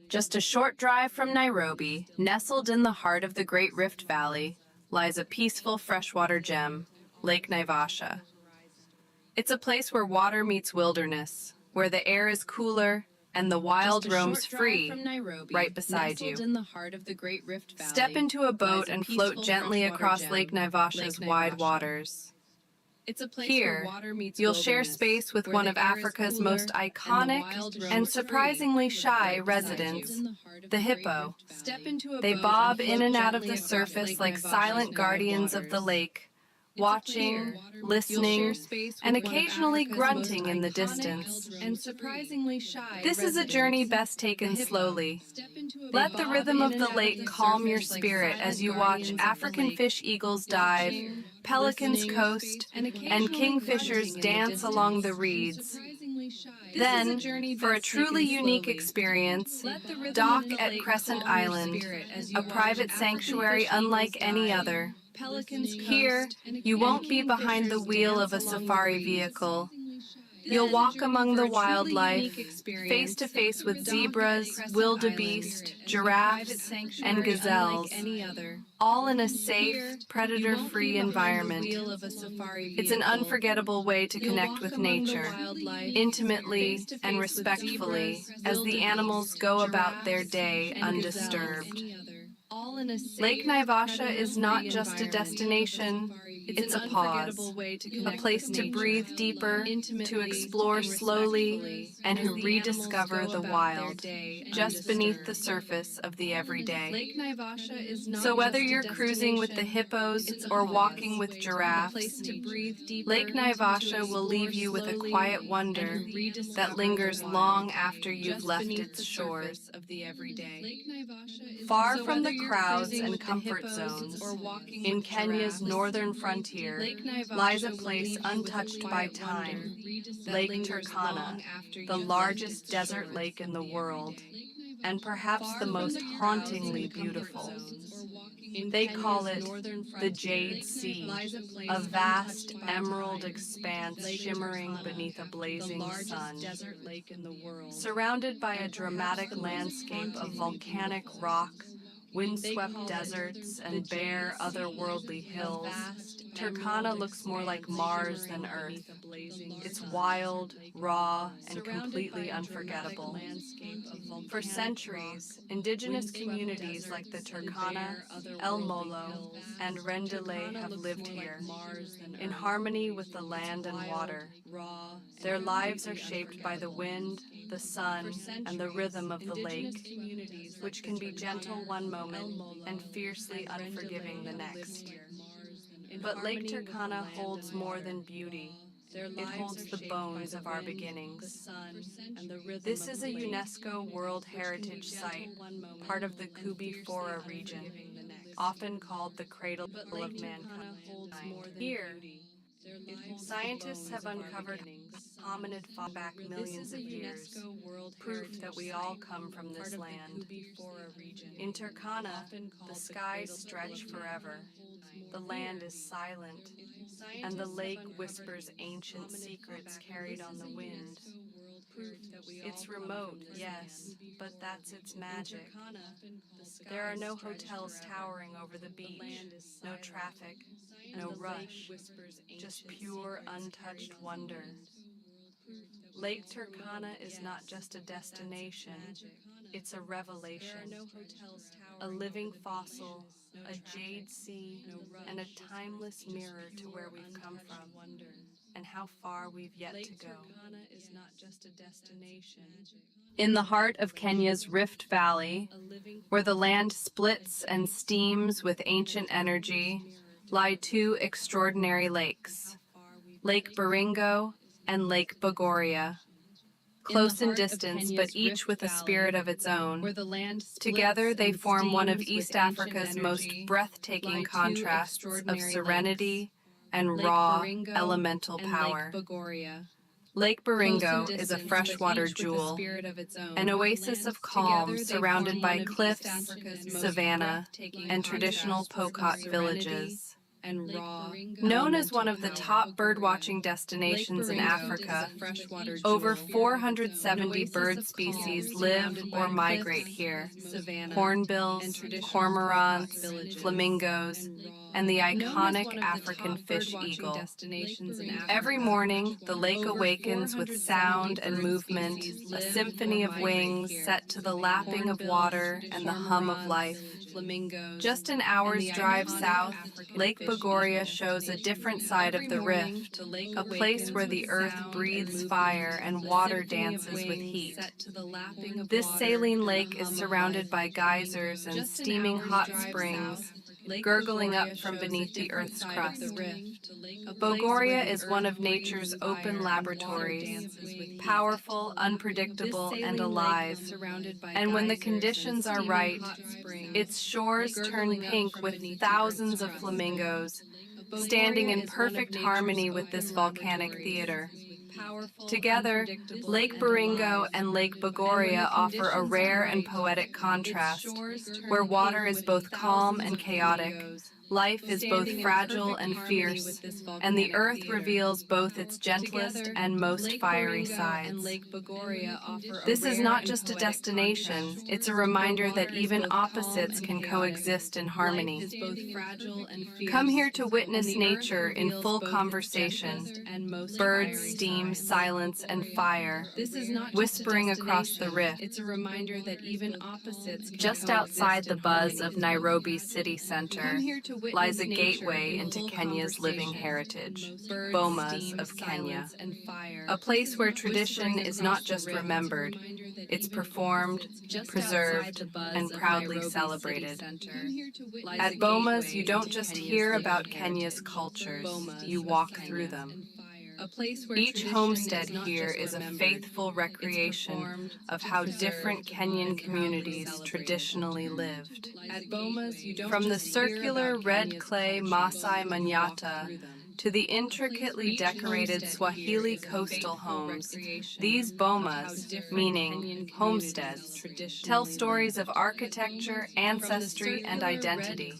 S1: Just a short drive from Nairobi, nestled in the heart of the Great Rift Valley, lies a peaceful freshwater gem, Lake Naivasha. It's a place where water meets wilderness, where the air is cooler and the wild roams free, right beside you.
S2: In the heart of the Great Rift Valley,
S1: Step into a boat
S2: lies a
S1: and float
S2: peaceful
S1: gently
S2: freshwater
S1: across
S2: gem,
S1: Lake Naivasha's
S2: Lake
S1: wide
S2: Naivasha.
S1: waters.
S2: It's a place
S1: Here,
S2: where water meets
S1: you'll share
S2: wilderness,
S1: space with
S2: where
S1: one
S2: the
S1: of
S2: air is
S1: Africa's
S2: cooler
S1: most
S2: and the
S1: iconic
S2: wild roams
S1: and
S2: free,
S1: surprisingly shy
S2: right beside
S1: residents,
S2: you.
S1: the hippo.
S2: Step into a
S1: They
S2: boat
S1: bob
S2: and
S1: in
S2: float
S1: and out of
S2: gently
S1: the
S2: across
S1: surface
S2: Lake
S1: like
S2: Naivasha's
S1: silent
S2: wide
S1: guardians of the
S2: waters.
S1: lake,
S2: It's a
S1: watching,
S2: place where
S1: listening,
S2: you'll share space
S1: and
S2: with one of
S1: occasionally
S2: Africa's
S1: grunting
S2: most
S1: in the
S2: iconic
S1: distance.
S2: and surprisingly shy
S1: This is a journey
S2: residents,
S1: best taken
S2: the hippo.
S1: slowly.
S2: Step into a
S1: Let
S2: boat
S1: the
S2: and
S1: rhythm
S2: bob
S1: of
S2: in
S1: the
S2: and out
S1: lake
S2: the
S1: calm your
S2: surface like
S1: spirit
S2: silent
S1: as you watch
S2: guardians of the
S1: African
S2: lake,
S1: fish eagles dive,
S2: watching,
S1: pelicans
S2: listening,
S1: coast,
S2: and
S1: and
S2: occasionally
S1: kingfishers
S2: grunting in the
S1: dance along the
S2: distance.
S1: reeds.
S2: Surprisingly shy.
S1: Then,
S2: This is a journey
S1: for a
S2: best
S1: truly
S2: taken
S1: unique
S2: slowly.
S1: experience,
S2: Let the rhythm
S1: dock
S2: of the
S1: at
S2: lake
S1: Crescent
S2: calm your
S1: Island,
S2: spirit as you
S1: a
S2: watch
S1: private
S2: African
S1: sanctuary
S2: fish
S1: unlike
S2: eagles
S1: any
S2: dive,
S1: other.
S2: pelicans
S1: Here,
S2: coast, and
S1: you won't be behind the
S2: kingfishers
S1: wheel of a
S2: dance along the
S1: safari
S2: reeds.
S1: vehicle.
S2: This
S1: You'll
S2: is a
S1: walk
S2: journey
S1: among
S2: for
S1: the
S2: a truly
S1: wildlife,
S2: unique experience.
S1: face to face with
S2: Dock at
S1: zebras,
S2: Crescent
S1: wildebeest,
S2: Island, a private
S1: giraffes,
S2: sanctuary
S1: and gazelles,
S2: unlike any other.
S1: all in a
S2: Here,
S1: safe,
S2: you won't
S1: predator-free
S2: be behind
S1: environment.
S2: the wheel of a safari
S1: It's an
S2: vehicle.
S1: unforgettable way to
S2: You'll
S1: connect
S2: walk
S1: with
S2: among the
S1: nature,
S2: wildlife,
S1: intimately
S2: face to face
S1: and
S2: with
S1: respectfully,
S2: zebras,
S1: as the animals go about their
S2: giraffes,
S1: day
S2: and
S1: undisturbed.
S2: gazelles, all in a safe,
S1: Lake Naivasha is not
S2: predator-free
S1: just a
S2: environment.
S1: destination, It's
S2: an
S1: a pause,
S2: unforgettable way to
S1: a
S2: connect
S1: place
S2: with
S1: to
S2: nature,
S1: breathe deeper,
S2: intimately
S1: to explore
S2: and
S1: slowly,
S2: respectfully,
S1: and
S2: as
S1: to
S2: the
S1: rediscover
S2: animals
S1: the
S2: go about their
S1: wild,
S2: day
S1: just beneath the
S2: undisturbed.
S1: surface of the everyday.
S2: Lake Naivasha is not
S1: So whether
S2: just a
S1: you're cruising with the
S2: destination,
S1: hippos
S2: it's a
S1: or
S2: pause,
S1: walking with
S2: a
S1: giraffes,
S2: place to breathe deeper,
S1: Lake
S2: to
S1: Naivasha will leave
S2: explore
S1: you with a
S2: slowly,
S1: quiet wonder
S2: and to rediscover
S1: that lingers
S2: the wild,
S1: long after you've
S2: just
S1: left
S2: beneath
S1: its
S2: the
S1: shores.
S2: surface of the everyday. Lake Naivasha is
S1: Far
S2: so
S1: from the
S2: whether you're
S1: crowds
S2: cruising
S1: and
S2: with the
S1: comfort
S2: hippos
S1: zones,
S2: or walking
S1: in
S2: with
S1: Kenya's
S2: giraffes,
S1: northern frontier
S2: Lake Naivasha
S1: lies a
S2: will
S1: place
S2: leave you with a
S1: untouched by
S2: quiet
S1: time,
S2: wonder that
S1: Lake
S2: lingers
S1: Turkana,
S2: long after
S1: the
S2: you've
S1: largest
S2: left its
S1: desert
S2: shores.
S1: lake in the world, and perhaps
S2: Far
S1: the
S2: from
S1: most
S2: the crowds
S1: hauntingly
S2: and comfort
S1: beautiful.
S2: zones, in
S1: They
S2: Kenya's
S1: call it
S2: northern
S1: the
S2: frontier
S1: Jade Sea,
S2: lies a place
S1: a vast
S2: untouched by
S1: emerald
S2: time,
S1: expanse
S2: Lake
S1: shimmering
S2: Turkana,
S1: beneath a
S2: the
S1: blazing
S2: largest
S1: sun.
S2: desert lake in the world.
S1: Surrounded by a
S2: And
S1: dramatic
S2: perhaps the most
S1: landscape of
S2: hauntingly
S1: volcanic
S2: beautiful.
S1: rock,
S2: They
S1: windswept
S2: call it
S1: deserts,
S2: the
S1: and bare,
S2: Jade Sea,
S1: otherworldly
S2: a
S1: hills,
S2: vast
S1: Turkana
S2: emerald
S1: looks more like
S2: expanse
S1: Mars than
S2: shimmering
S1: Earth.
S2: beneath a blazing
S1: It's
S2: sun.
S1: wild, raw, and
S2: Surrounded by
S1: completely
S2: a dramatic
S1: unforgettable.
S2: landscape of
S1: For
S2: volcanic
S1: centuries,
S2: rock,
S1: indigenous
S2: windswept
S1: communities like the
S2: deserts, and
S1: Turkana,
S2: bare,
S1: El
S2: otherworldly
S1: Molo,
S2: hills.
S1: and Rendile
S2: Turkana
S1: have
S2: looks
S1: lived
S2: more like
S1: here,
S2: Mars than
S1: in
S2: Earth.
S1: harmony with the land and
S2: Wild,
S1: water.
S2: raw,
S1: Their
S2: and
S1: lives are
S2: completely
S1: shaped by the
S2: unforgettable.
S1: wind, the sun, and the rhythm of the
S2: Indigenous
S1: lake,
S2: communities like
S1: which
S2: the
S1: can be
S2: Turkana,
S1: gentle one
S2: El
S1: moment
S2: Molo,
S1: and fiercely
S2: and
S1: unforgiving the
S2: Rendile have
S1: next.
S2: lived here. In
S1: But Lake
S2: harmony with the
S1: Turkana
S2: land
S1: holds
S2: and
S1: more
S2: water.
S1: than beauty.
S2: Their
S1: It
S2: lives
S1: holds
S2: are
S1: the
S2: shaped
S1: bones
S2: by
S1: of
S2: the
S1: our
S2: wind,
S1: beginnings.
S2: the sun, and the rhythm
S1: This
S2: of
S1: is
S2: the
S1: a
S2: lake,
S1: UNESCO World
S2: which can be
S1: Heritage
S2: gentle
S1: Site,
S2: one moment
S1: part of the
S2: and
S1: Kubi
S2: fiercely
S1: Fora region,
S2: unforgiving the next.
S1: often called the cradle
S2: But
S1: of
S2: Lake
S1: mankind.
S2: Turkana holds more than
S1: Here,
S2: beauty. It holds
S1: scientists
S2: the
S1: have
S2: bones of our
S1: uncovered
S2: beginnings.
S1: hominid fossil back millions of years,
S2: UNESCO World
S1: proof
S2: Heritage
S1: that we
S2: Site,
S1: all come from
S2: part
S1: this
S2: of
S1: land.
S2: the Kubi Fora region.
S1: In Turkana,
S2: Often
S1: the
S2: called
S1: skies
S2: cradle
S1: stretch
S2: of
S1: forever.
S2: mankind.
S1: The land is silent, and the lake whispers ancient
S2: hominid
S1: secrets
S2: back
S1: carried on
S2: millions
S1: the
S2: of
S1: wind.
S2: years, proof that we
S1: It's
S2: all come
S1: remote,
S2: from this
S1: yes,
S2: land.
S1: but that's its
S2: In
S1: magic.
S2: Turkana, the
S1: There are
S2: skies
S1: no
S2: stretch
S1: hotels
S2: forever.
S1: towering over the
S2: The
S1: beach,
S2: land is
S1: no
S2: silent,
S1: traffic,
S2: and
S1: no
S2: the
S1: rush,
S2: lake whispers
S1: just
S2: ancient
S1: pure,
S2: secrets
S1: untouched
S2: carried on the
S1: wonder.
S2: wind.
S1: Lake
S2: It's
S1: Turkana
S2: remote,
S1: is not
S2: yes,
S1: just a
S2: but that's its
S1: destination,
S2: magic.
S1: it's a
S2: There are
S1: revelation,
S2: no hotels
S1: a
S2: towering
S1: living
S2: over the
S1: fossil,
S2: beach, no
S1: a
S2: traffic,
S1: jade sea,
S2: no rush,
S1: and a timeless
S2: just
S1: mirror to where
S2: pure,
S1: we've come
S2: untouched
S1: from,
S2: wonder.
S1: and how far we've yet
S2: Lake
S1: to go.
S2: Turkana is not just a destination.
S1: In the heart of Kenya's Rift Valley,
S2: A living
S1: where the land splits and steams with ancient energy, lie two extraordinary lakes, Lake Baringo and Lake Bogoria. Close in distance, but each with a spirit of its own. Together, they form one of East Africa's most breathtaking contrasts of serenity and raw, elemental power. Lake Baringo is a freshwater jewel, an oasis of calm surrounded by cliffs, savanna, and traditional Pokot villages. Known as one of the top birdwatching destinations in Africa, over 470 bird species live or migrate here. Hornbills, cormorants, flamingos, and the iconic African fish eagle. Every morning, the lake awakens with sound and movement, a symphony of wings set to the lapping of water and the hum of life. Just an hour's drive south, Lake Bogoria shows a different side of the rift, a place where the earth breathes fire and water dances with heat. This saline lake is surrounded by geysers and steaming hot springs, gurgling up from beneath the earth's crust. Bogoria is one of nature's open laboratories, powerful, unpredictable, and alive. And when the conditions are right, its shores turn pink with thousands of flamingos, standing in perfect harmony with this volcanic theater. Together, Lake Baringo and Lake Bogoria offer a rare and poetic contrast, where water is both calm and chaotic, life is both fragile and fierce, and the earth reveals both its gentlest and most fiery sides. This is not just a destination, it's a reminder that even opposites can coexist in harmony. Come here to witness nature in full conversation, birds, steam, silence, and fire, whispering across the rift. It's a reminder that even opposites can just outside the buzz of Nairobi's city center, lies a gateway into Kenya's living heritage, Bomas of Kenya. A place where tradition is not just remembered, it's performed, preserved, and proudly celebrated. At Bomas, you don't just hear about Kenya's cultures, you walk through them. Each homestead here is a faithful recreation of how different Kenyan communities traditionally lived. From the circular red clay Masai Manyata to the intricately decorated Swahili coastal homes, these bomas, meaning homesteads, tell stories of architecture, ancestry, and identity.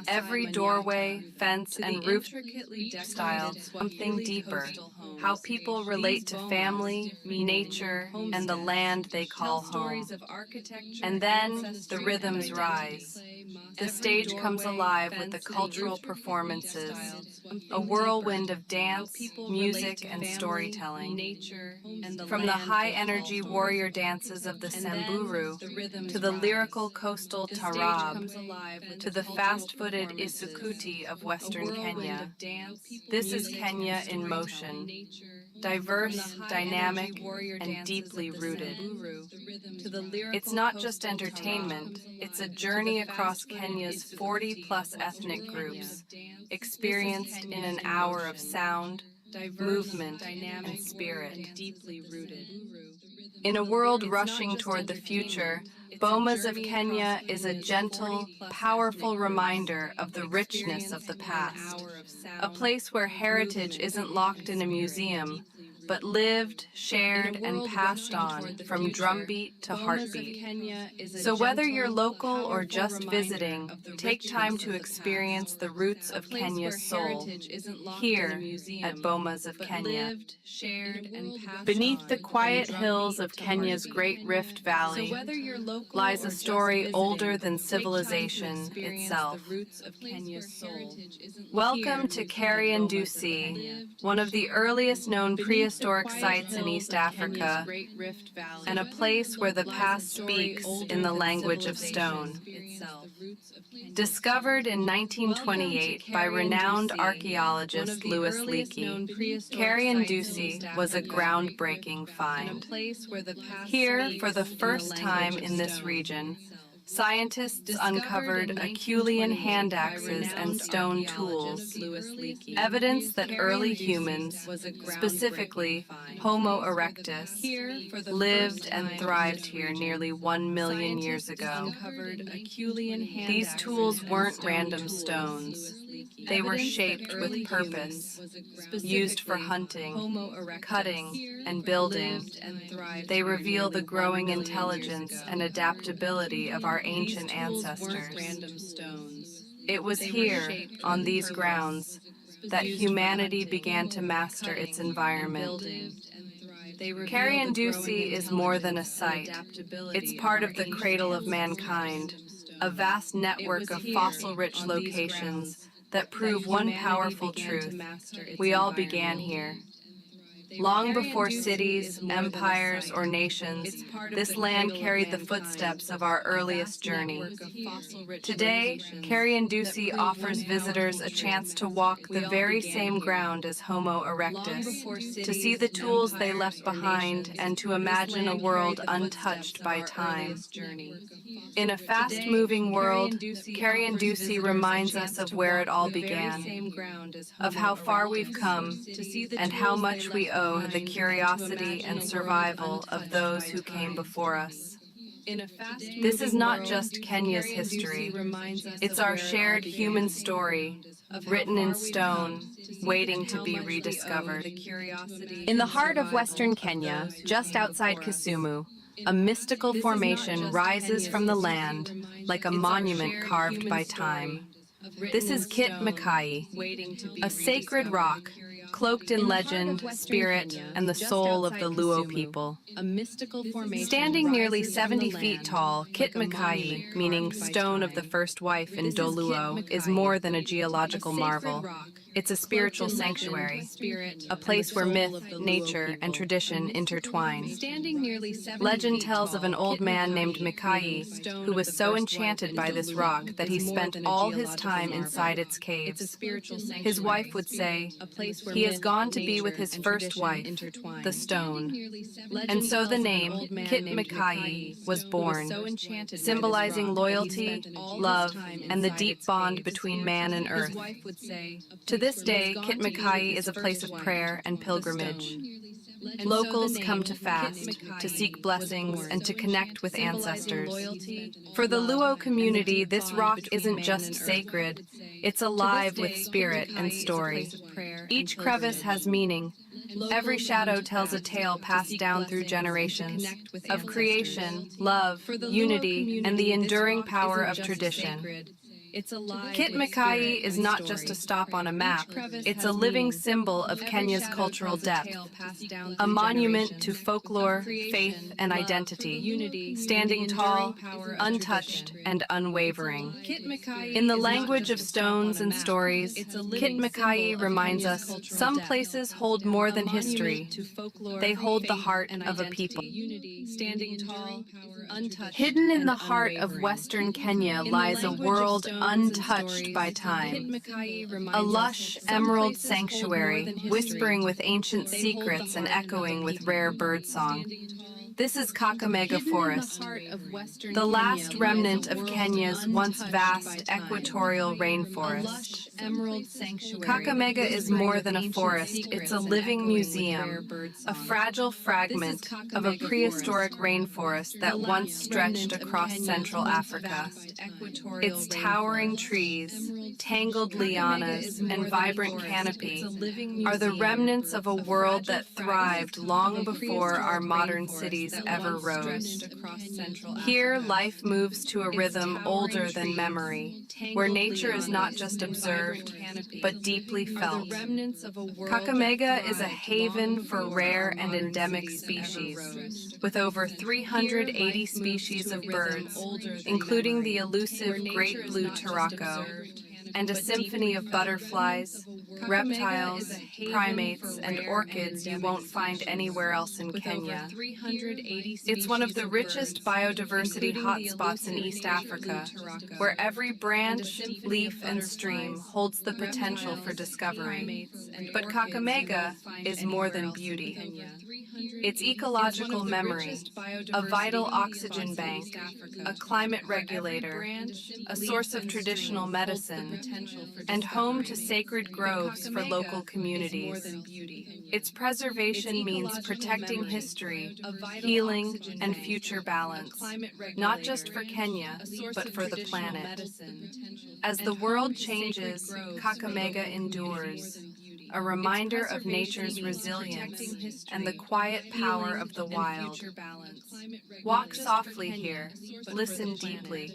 S1: Every doorway, fence, and roof style something deeper, how people relate to family, nature, and the land they call home. And then the rhythms rise. The stage comes alive with the cultural performances, a whirlwind of dance, music, and storytelling. From the high-energy warrior dances of the Samburu, to the lyrical coastal Tarab, to the fast-footed Isukuti of Western Kenya. This is Kenya in motion, diverse, dynamic, and deeply rooted. It's not just entertainment, it's a journey across Kenya's 40-plus ethnic groups, experienced in an hour of sound, movement, and spirit. In a world rushing toward the future, Bomas of Kenya is a gentle, powerful reminder of the richness of the past, a place where heritage isn't locked in a museum, but lived, shared, and passed on from drumbeat to heartbeat. So whether you're local or just visiting, take time to experience the roots of Kenya's soul, here at Bomas of Kenya. Beneath the quiet hills of Kenya's Great Rift Valley lies a story older than civilization itself. Welcome to Kariandusi, one of the earliest known prehistoric sites in East Africa, and a place where the past speaks in the language of stone. Discovered in 1928 by renowned archaeologist Louis Leakey, Kariandusi was a groundbreaking find. Here, for the first time in this region, scientists uncovered Acheulean hand axes and stone tools, evidence that early humans, specifically Homo erectus, lived and thrived here nearly 1 million years ago. These tools weren't random stones. They were shaped with purpose, used for hunting, cutting, and building. They reveal the growing intelligence and adaptability of our ancient ancestors. It was here, on these grounds, that humanity began to master its environment. Kariandusi is more than a site. It's part of the cradle of mankind, a vast network of fossil-rich locations that prove one powerful truth: we all began here. Long before cities, empires, or nations, this land carried the footsteps of our earliest journey. Today, Kariandusi offers visitors a chance to walk the very same ground as Homo erectus, to see the tools they left behind, and to imagine a world untouched by time. In a fast-moving world, Kariandusi reminds us of where it all began, of how far we've come, and how much we owe the curiosity and survival of those who came before us. This is not just Kenya's history. It's our shared human story, written in stone, waiting to be rediscovered. In the heart of Western Kenya, just outside Kisumu, a mystical formation rises from the land like a monument carved by time. This is Kit Mikayi, a sacred rock cloaked in legend, spirit, and the soul of the Luo people. Standing nearly 70 feet tall, Kit Mikayi, meaning stone of the first wife in Doluo, is more than a geological marvel. It's a spiritual sanctuary, a place where myth, nature, and tradition intertwine.
S2: Standing nearly 70
S1: Legend
S2: feet
S1: tells of
S2: tall,
S1: an old
S2: Kit
S1: man named
S2: Mika'i,
S1: Mika'i,
S2: meaning stone
S1: who
S2: of
S1: was
S2: the
S1: so
S2: first
S1: enchanted
S2: light
S1: by
S2: in
S1: this
S2: the
S1: rock
S2: Luo,
S1: that he
S2: is more
S1: spent
S2: than a
S1: all his
S2: geological
S1: time
S2: marvel.
S1: inside its
S2: It's
S1: caves.
S2: a spiritual sanctuary.
S1: His wife would say
S2: a place where
S1: he has
S2: myth,
S1: gone to be with
S2: nature,
S1: his
S2: and
S1: first
S2: tradition
S1: wife,
S2: intertwine.
S1: the stone.
S2: Legend
S1: And so
S2: tells
S1: the
S2: of an
S1: name,
S2: old man
S1: Kit
S2: named
S1: Mika'i, was
S2: who
S1: born,
S2: so enchanted
S1: symbolizing
S2: by this rock that he
S1: loyalty,
S2: spent all his
S1: love,
S2: time
S1: and the
S2: inside
S1: deep
S2: its
S1: bond
S2: caves.
S1: between man and earth.
S2: His wife would say,
S1: To this
S2: "He has
S1: day,
S2: gone
S1: Kit
S2: to be with
S1: Mika'i
S2: his
S1: is a place
S2: first
S1: of
S2: wife,
S1: prayer and
S2: the
S1: pilgrimage.
S2: stone." And
S1: Locals
S2: so the
S1: come
S2: name
S1: to
S2: Kit
S1: fast,
S2: Mika'i
S1: to seek
S2: was
S1: blessings,
S2: born,
S1: and to connect with
S2: symbolizing
S1: ancestors.
S2: loyalty,
S1: For the
S2: love,
S1: Luo
S2: and the
S1: community,
S2: deep
S1: this
S2: bond
S1: rock
S2: between
S1: isn't
S2: man
S1: just
S2: and earth.
S1: sacred, it's
S2: To this
S1: alive
S2: day,
S1: with
S2: Kit
S1: spirit
S2: Mika'i
S1: and
S2: is a
S1: story.
S2: place of prayer and
S1: Each crevice
S2: pilgrimage.
S1: has meaning. Every
S2: Locals
S1: shadow
S2: come to
S1: tells a
S2: fast,
S1: tale
S2: to
S1: passed
S2: seek
S1: down through
S2: blessings, and to
S1: generations
S2: connect with
S1: of
S2: ancestors.
S1: creation, love,
S2: For the Luo
S1: unity, and the
S2: community, this
S1: enduring
S2: rock
S1: power
S2: isn't
S1: of
S2: just
S1: tradition.
S2: sacred, it's alive
S1: Kit
S2: with
S1: Mika'i
S2: spirit
S1: is
S2: and
S1: not
S2: story.
S1: just a stop on a map,
S2: crevice
S1: it's
S2: has
S1: a living
S2: meaning.
S1: symbol of
S2: Every
S1: Kenya's
S2: shadow
S1: cultural
S2: tells a
S1: depth,
S2: tale passed down
S1: a
S2: through
S1: monument to
S2: generations.
S1: folklore,
S2: Of creation,
S1: faith, and
S2: love,
S1: identity,
S2: unity,
S1: standing
S2: and the
S1: tall,
S2: enduring power of
S1: untouched,
S2: tradition.
S1: and unwavering.
S2: Kit Mika'i
S1: In the
S2: is not
S1: language
S2: just
S1: of
S2: a stop on
S1: stones
S2: a
S1: and
S2: map.
S1: stories,
S2: It's a
S1: Kit
S2: living
S1: Mika'i
S2: symbol of
S1: reminds
S2: Kenya's
S1: us
S2: cultural
S1: some
S2: depth.
S1: places hold more
S2: A
S1: than history.
S2: monument to folklore,
S1: They hold the
S2: faith,
S1: heart
S2: and
S1: of a
S2: identity.
S1: people.
S2: Unity, standing tall, untouched,
S1: Hidden in
S2: and
S1: the heart of
S2: unwavering.
S1: Western Kenya
S2: In the
S1: lies a
S2: language of
S1: world
S2: stones and
S1: untouched
S2: stories,
S1: by
S2: Kit
S1: time.
S2: Mika'i
S1: A
S2: reminds
S1: lush
S2: us some
S1: emerald
S2: places hold more
S1: sanctuary,
S2: than history.
S1: whispering with ancient
S2: They hold the
S1: secrets and
S2: heart of a
S1: echoing with
S2: people.
S1: rare birdsong. This is Kakamega
S2: Hidden
S1: Forest,
S2: in the heart of Western
S1: the
S2: Kenya
S1: last
S2: lies
S1: remnant
S2: a
S1: of
S2: world
S1: Kenya's once
S2: untouched
S1: vast
S2: by time.
S1: equatorial
S2: A
S1: rainforest.
S2: lush emerald sanctuary.
S1: Kakamega is
S2: whispering
S1: more
S2: with
S1: than a
S2: ancient
S1: forest,
S2: secrets
S1: it's a
S2: and
S1: living
S2: echoing with
S1: museum,
S2: rare
S1: a
S2: birdsong.
S1: fragile fragment of a
S2: Kakamega
S1: prehistoric
S2: Forest,
S1: rainforest
S2: the
S1: that once
S2: last
S1: stretched
S2: remnant of
S1: across
S2: Kenya's
S1: Central
S2: once
S1: Africa.
S2: vast equatorial
S1: Its towering
S2: rainforest.
S1: trees, tangled
S2: Kakamega
S1: lianas,
S2: is more
S1: and
S2: than a
S1: vibrant
S2: forest,
S1: canopy
S2: it's a living
S1: are the
S2: museum,
S1: remnants of a world
S2: fragile
S1: that thrived
S2: fragment
S1: long
S2: of a
S1: before our
S2: prehistoric
S1: modern
S2: rainforest
S1: cities
S2: that
S1: ever
S2: once
S1: rose.
S2: stretched across Central
S1: Here,
S2: Africa.
S1: life moves to a
S2: Its
S1: rhythm
S2: towering
S1: older than
S2: trees,
S1: memory,
S2: tangled
S1: where nature is not
S2: lianas,
S1: just
S2: and vibrant
S1: observed,
S2: canopy
S1: but deeply
S2: are
S1: felt.
S2: the remnants of a world
S1: Kakamega
S2: that
S1: is a
S2: thrived
S1: haven
S2: long
S1: for
S2: before
S1: rare
S2: our
S1: and
S2: modern
S1: endemic
S2: cities ever
S1: species,
S2: rose.
S1: with over
S2: Here,
S1: 380
S2: life moves
S1: species
S2: to a
S1: of
S2: rhythm
S1: birds,
S2: older than
S1: including
S2: memory,
S1: the elusive
S2: where nature
S1: great
S2: is
S1: blue
S2: not just
S1: turaco,
S2: observed,
S1: and a
S2: but
S1: symphony
S2: deeply
S1: of
S2: felt.
S1: butterflies,
S2: Kakamega
S1: reptiles,
S2: is a haven
S1: primates,
S2: for
S1: and
S2: rare
S1: orchids you
S2: endemic
S1: won't find
S2: species,
S1: anywhere else in
S2: with
S1: Kenya.
S2: over 380
S1: It's one of
S2: species
S1: the
S2: of
S1: richest
S2: birds,
S1: biodiversity
S2: including the
S1: hotspots in
S2: elusive
S1: East
S2: great
S1: Africa,
S2: blue turaco,
S1: where every
S2: and a
S1: branch,
S2: symphony
S1: leaf,
S2: of
S1: and stream
S2: butterflies,
S1: holds the potential for
S2: reptiles,
S1: discovery.
S2: primates, and
S1: But
S2: orchids you
S1: Kakamega
S2: won't find
S1: is more
S2: anywhere
S1: than
S2: else in
S1: beauty.
S2: Kenya.
S1: Its
S2: It's one
S1: ecological
S2: of the
S1: memory,
S2: richest
S1: a vital
S2: biodiversity
S1: oxygen
S2: hotspots in
S1: bank,
S2: East Africa,
S1: a climate
S2: where every
S1: regulator,
S2: branch,
S1: a
S2: leaf,
S1: source of
S2: and
S1: traditional
S2: stream holds the
S1: medicine,
S2: potential for
S1: and home to
S2: discovery.
S1: sacred
S2: But
S1: groves for
S2: Kakamega
S1: local
S2: is
S1: communities.
S2: more than beauty.
S1: Its preservation
S2: Its
S1: means
S2: ecological
S1: protecting
S2: memory,
S1: history,
S2: a vital
S1: healing,
S2: oxygen
S1: and
S2: bank,
S1: future
S2: a
S1: balance,
S2: climate
S1: not just
S2: regulator,
S1: for Kenya,
S2: a source
S1: but
S2: of
S1: for the
S2: traditional
S1: planet.
S2: medicine,
S1: As
S2: and
S1: the
S2: home
S1: world
S2: to sacred
S1: changes,
S2: groves for
S1: Kakamega
S2: local
S1: endures,
S2: communities.
S1: a
S2: Its
S1: reminder of
S2: preservation
S1: nature's
S2: means
S1: resilience
S2: protecting history,
S1: and the quiet power
S2: healing,
S1: of the
S2: and
S1: wild.
S2: future balance.
S1: Walk
S2: Not just for
S1: softly
S2: Kenya,
S1: here,
S2: but for
S1: listen
S2: the planet.
S1: deeply.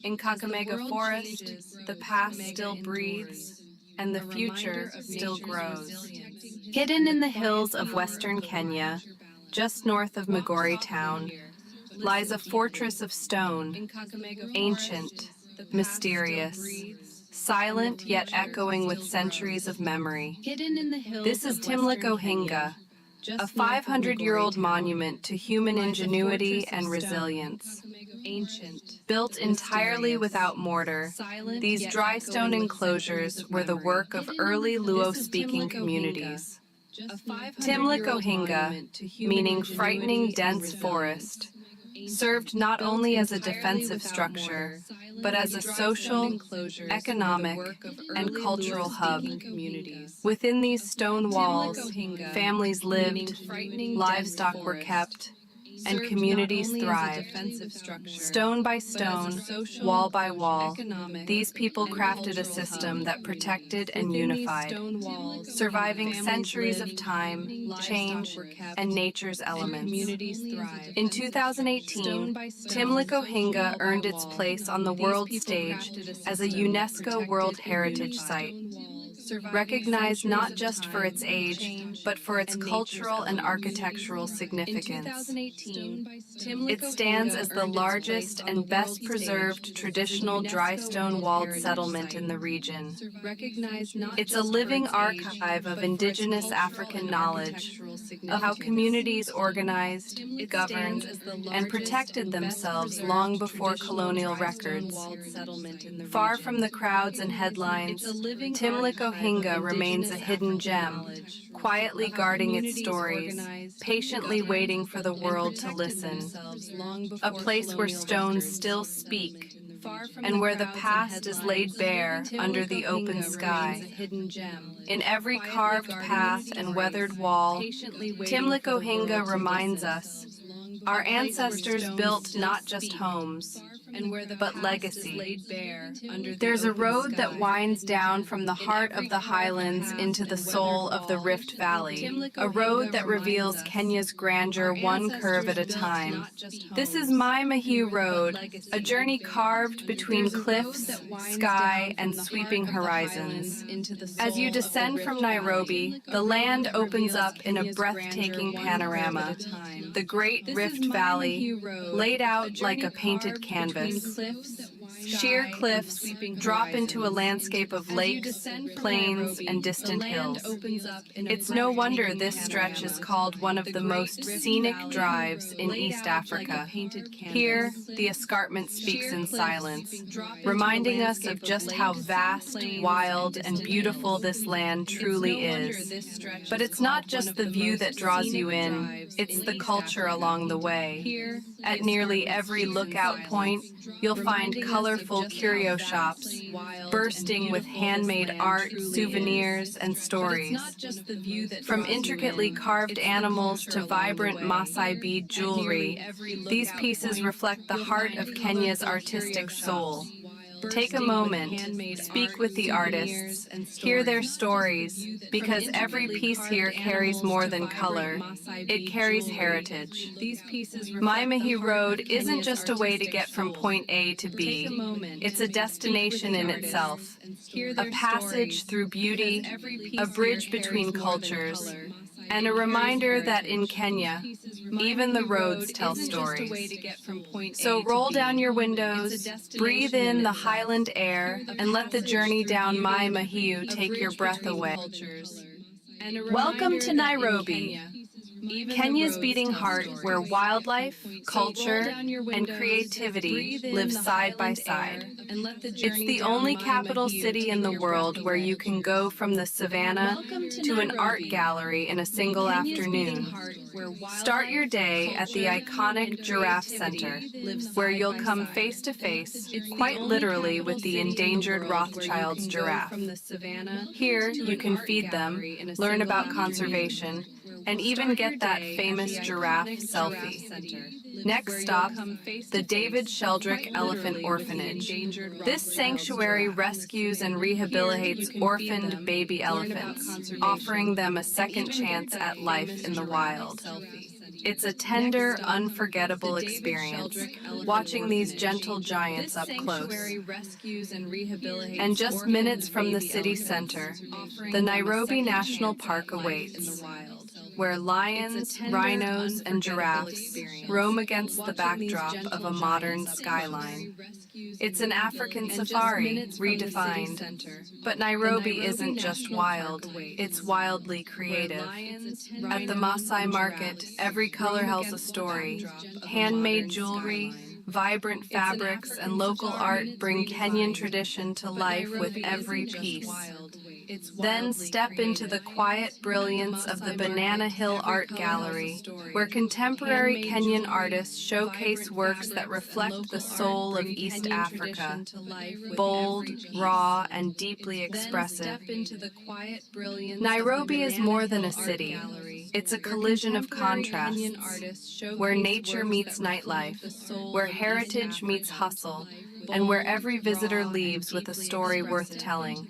S1: In
S2: As the
S1: Kakamega
S2: world
S1: Forest,
S2: changes,
S1: the past
S2: Kakamega
S1: still
S2: endures,
S1: breathes, and the
S2: a
S1: future
S2: reminder of
S1: still
S2: nature's
S1: grows.
S2: resilience,
S1: Hidden in the
S2: quiet
S1: hills of
S2: power
S1: western
S2: of the
S1: Kenya,
S2: wild.
S1: just north of
S2: Walk
S1: Migori
S2: softly
S1: town,
S2: here,
S1: lies a
S2: listen
S1: fortress
S2: deeply.
S1: of stone,
S2: In Kakamega
S1: ancient,
S2: Forest, the past
S1: mysterious,
S2: still breathes,
S1: silent
S2: and the
S1: yet
S2: future
S1: echoing with
S2: still
S1: centuries
S2: grows.
S1: of memory.
S2: Hidden in the hills
S1: This is
S2: of
S1: Timlik
S2: western
S1: Ohinga,
S2: Kenya,
S1: a
S2: just north of
S1: 500-year-old
S2: Migori town,
S1: monument to human
S2: lies a
S1: ingenuity
S2: fortress of
S1: and
S2: stone,
S1: resilience.
S2: ancient,
S1: Built entirely
S2: mysterious,
S1: without mortar,
S2: silent
S1: these
S2: yet
S1: dry
S2: echoing
S1: stone
S2: with
S1: enclosures
S2: centuries of
S1: were the
S2: memory.
S1: work of early
S2: This is
S1: Luo-speaking
S2: Timlik Ohinga,
S1: communities.
S2: a
S1: Timlik
S2: 500-year-old
S1: Ohinga,
S2: monument to human
S1: meaning
S2: ingenuity
S1: frightening
S2: and
S1: dense
S2: resilience.
S1: forest, served not
S2: Built
S1: only as a
S2: entirely
S1: defensive
S2: without
S1: structure,
S2: mortar,
S1: but as a
S2: these dry
S1: social,
S2: stone enclosures were the
S1: economic,
S2: work of
S1: and
S2: early
S1: cultural hub.
S2: Luo-speaking communities.
S1: Within these stone walls,
S2: Timlik Ohinga,
S1: families
S2: meaning
S1: lived,
S2: frightening
S1: livestock
S2: dense
S1: were
S2: forest,
S1: kept, and
S2: served
S1: communities
S2: not only
S1: thrived.
S2: as a defensive structure,
S1: Stone by
S2: but as a
S1: stone,
S2: social,
S1: wall by wall,
S2: economic,
S1: these people
S2: and
S1: crafted a
S2: cultural
S1: system
S2: hub.
S1: that protected and
S2: Within these
S1: unified,
S2: stone walls,
S1: surviving
S2: families
S1: centuries
S2: lived,
S1: of time,
S2: livestock
S1: change,
S2: were kept,
S1: and nature's
S2: and
S1: elements.
S2: communities thrived.
S1: In
S2: Stone
S1: 2018,
S2: by stone,
S1: Timlik Ohinga
S2: wall by
S1: earned its
S2: wall,
S1: place on the
S2: these
S1: world
S2: people
S1: stage
S2: crafted a
S1: as a
S2: system that
S1: UNESCO World
S2: protected and
S1: Heritage
S2: unified,
S1: Site, recognized not just for its age, but for its cultural and architectural significance. It stands as the largest and best preserved traditional dry stone walled settlement in the region. It's a living archive of indigenous African knowledge, of how communities organized, governed, and protected themselves long before colonial records. Far from the crowds and headlines, Timlicohinga remains a hidden gem, quietly guarding its stories, patiently waiting for the world to listen. A place where stones still speak, and where the past is laid bare under the open sky. In every carved path and weathered wall, Timlicohinga reminds us our ancestors built not just homes, but legacy. There's a road that winds down from the heart of the highlands into the soul of the Rift Valley, a road that reveals Kenya's grandeur one curve at a time. This is Mai Mahiu Road, a journey carved between cliffs, sky, and sweeping horizons. As you descend from Nairobi, the land opens up in a breathtaking panorama. The Great Rift Valley, laid out like a painted canvas. Sheer cliffs drop into a landscape of lakes, plains, and distant hills. It's no wonder this stretch is called one of the most scenic drives in East Africa. Here, the escarpment speaks in silence, reminding us of just how vast, wild, and beautiful this land truly is. But it's not just the view that draws you in, it's the culture along the way. At nearly every lookout point, you'll find colorful curio shops, bursting with handmade art, souvenirs, and stories. From intricately carved animals to vibrant Maasai bead jewelry, these pieces reflect the heart of Kenya's artistic soul. Take a moment, speak with the artists, hear their stories, because every piece here carries more than color. It carries heritage. Mai Mahiu Road isn't just a way to get from point A to B. It's a destination in itself, a passage through beauty, a bridge between cultures, and a reminder that in Kenya, even the roads tell stories. So roll down your windows, breathe in the highland air, and let the journey down Mai Mahiu take your breath away. Welcome to Nairobi, Kenya's beating heart, where wildlife, culture, and creativity live side by side. It's the only capital city in the world where you can go from the savannah to an art gallery in a single afternoon. Start your day at the iconic Giraffe Center, where you'll come face to face, quite literally, with the endangered Rothschild's giraffe. Here, you can feed them, learn about conservation, and even get that famous giraffe selfie. Next stop, the David Sheldrick Elephant Orphanage. This sanctuary rescues and rehabilitates orphaned baby elephants, offering them a second chance at life in the wild. It's a tender, unforgettable experience, watching these gentle giants up close. And just minutes from the city center, the Nairobi National Park awaits, where lions, rhinos, and giraffes roam against the backdrop of a modern skyline. It's an African safari, redefined. But Nairobi isn't just wild, it's wildly creative. At the Maasai market, every color tells a story. Handmade jewelry, vibrant fabrics, and local art bring Kenyan tradition to life with every piece. Then step into the quiet brilliance of the Banana Hill Art Gallery, where contemporary Kenyan artists showcase works that reflect the soul of East Africa, bold, raw, and deeply expressive. Nairobi is more than a city. It's a collision of contrasts, where nature meets nightlife, where heritage meets hustle, and where every visitor leaves with a story worth telling.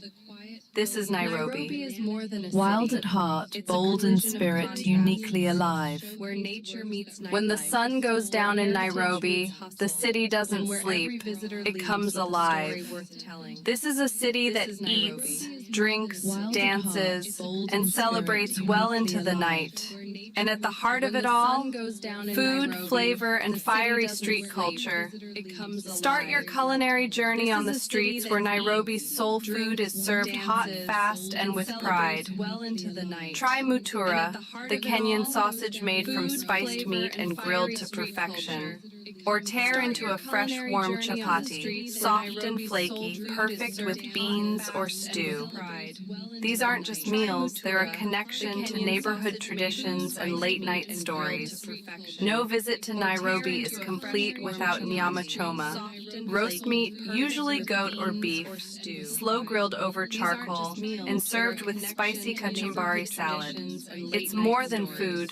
S1: This is
S2: Nairobi
S1: Nairobi.
S2: is more than a
S1: Wild
S2: city.
S1: at heart,
S2: It's a
S1: bold in
S2: collision of
S1: spirit,
S2: contrasts,
S1: uniquely alive.
S2: where nature meets
S1: When the
S2: nightlife,
S1: sun goes
S2: where
S1: down in
S2: heritage
S1: Nairobi,
S2: meets hustle,
S1: the city doesn't
S2: and where every
S1: sleep.
S2: visitor
S1: It
S2: leaves
S1: comes
S2: with a
S1: alive.
S2: story worth telling.
S1: This is a city
S2: This
S1: that
S2: is Nairobi.
S1: eats, drinks,
S2: Wild at
S1: dances,
S2: heart, bold in
S1: and
S2: spirit,
S1: celebrates well into the
S2: uniquely
S1: night.
S2: alive.
S1: And at the heart of
S2: When
S1: it
S2: the
S1: all,
S2: sun goes down in
S1: food,
S2: Nairobi,
S1: flavor, and
S2: the city
S1: fiery
S2: doesn't
S1: street
S2: sleep.
S1: culture.
S2: It comes
S1: Start your
S2: alive.
S1: culinary journey
S2: This
S1: on
S2: is
S1: the
S2: a city
S1: streets
S2: that
S1: where Nairobi's
S2: eats,
S1: soul food is
S2: drinks,
S1: served hot,
S2: dances,
S1: fast, and with
S2: celebrates
S1: pride.
S2: well into the night.
S1: Try
S2: And at
S1: mutura,
S2: the heart
S1: the
S2: of it
S1: Kenyan
S2: all,
S1: sausage made from
S2: food,
S1: spiced
S2: flavor,
S1: meat and
S2: fiery
S1: grilled to
S2: street
S1: perfection.
S2: culture.
S1: Or tear
S2: Start
S1: into
S2: your
S1: a fresh,
S2: culinary
S1: warm
S2: journey on the
S1: chapati,
S2: streets
S1: soft
S2: where
S1: and
S2: Nairobi's
S1: flaky,
S2: soul food is
S1: perfect
S2: served
S1: with
S2: hot,
S1: beans or
S2: fast, and
S1: stew.
S2: with pride.
S1: These aren't just meals, they're a
S2: Mutura,
S1: connection
S2: the
S1: to
S2: Kenyan
S1: neighborhood
S2: sausage
S1: traditions
S2: made
S1: and
S2: from
S1: late-night
S2: spiced meat and grilled to
S1: stories.
S2: perfection.
S1: No visit to
S2: Or
S1: Nairobi
S2: tear
S1: is
S2: into a
S1: complete
S2: fresh,
S1: without
S2: warm
S1: nyama
S2: chapati,
S1: choma,
S2: soft and
S1: roast
S2: flaky,
S1: meat,
S2: perfect
S1: usually
S2: with
S1: goat or
S2: beans
S1: beef,
S2: or stew.
S1: slow grilled over
S2: These aren't
S1: charcoal,
S2: just meals,
S1: and
S2: they're
S1: served
S2: a
S1: with
S2: connection
S1: spicy
S2: to
S1: kachumbari
S2: neighborhood
S1: salad.
S2: traditions and
S1: It's
S2: late-night
S1: more than
S2: stories.
S1: food,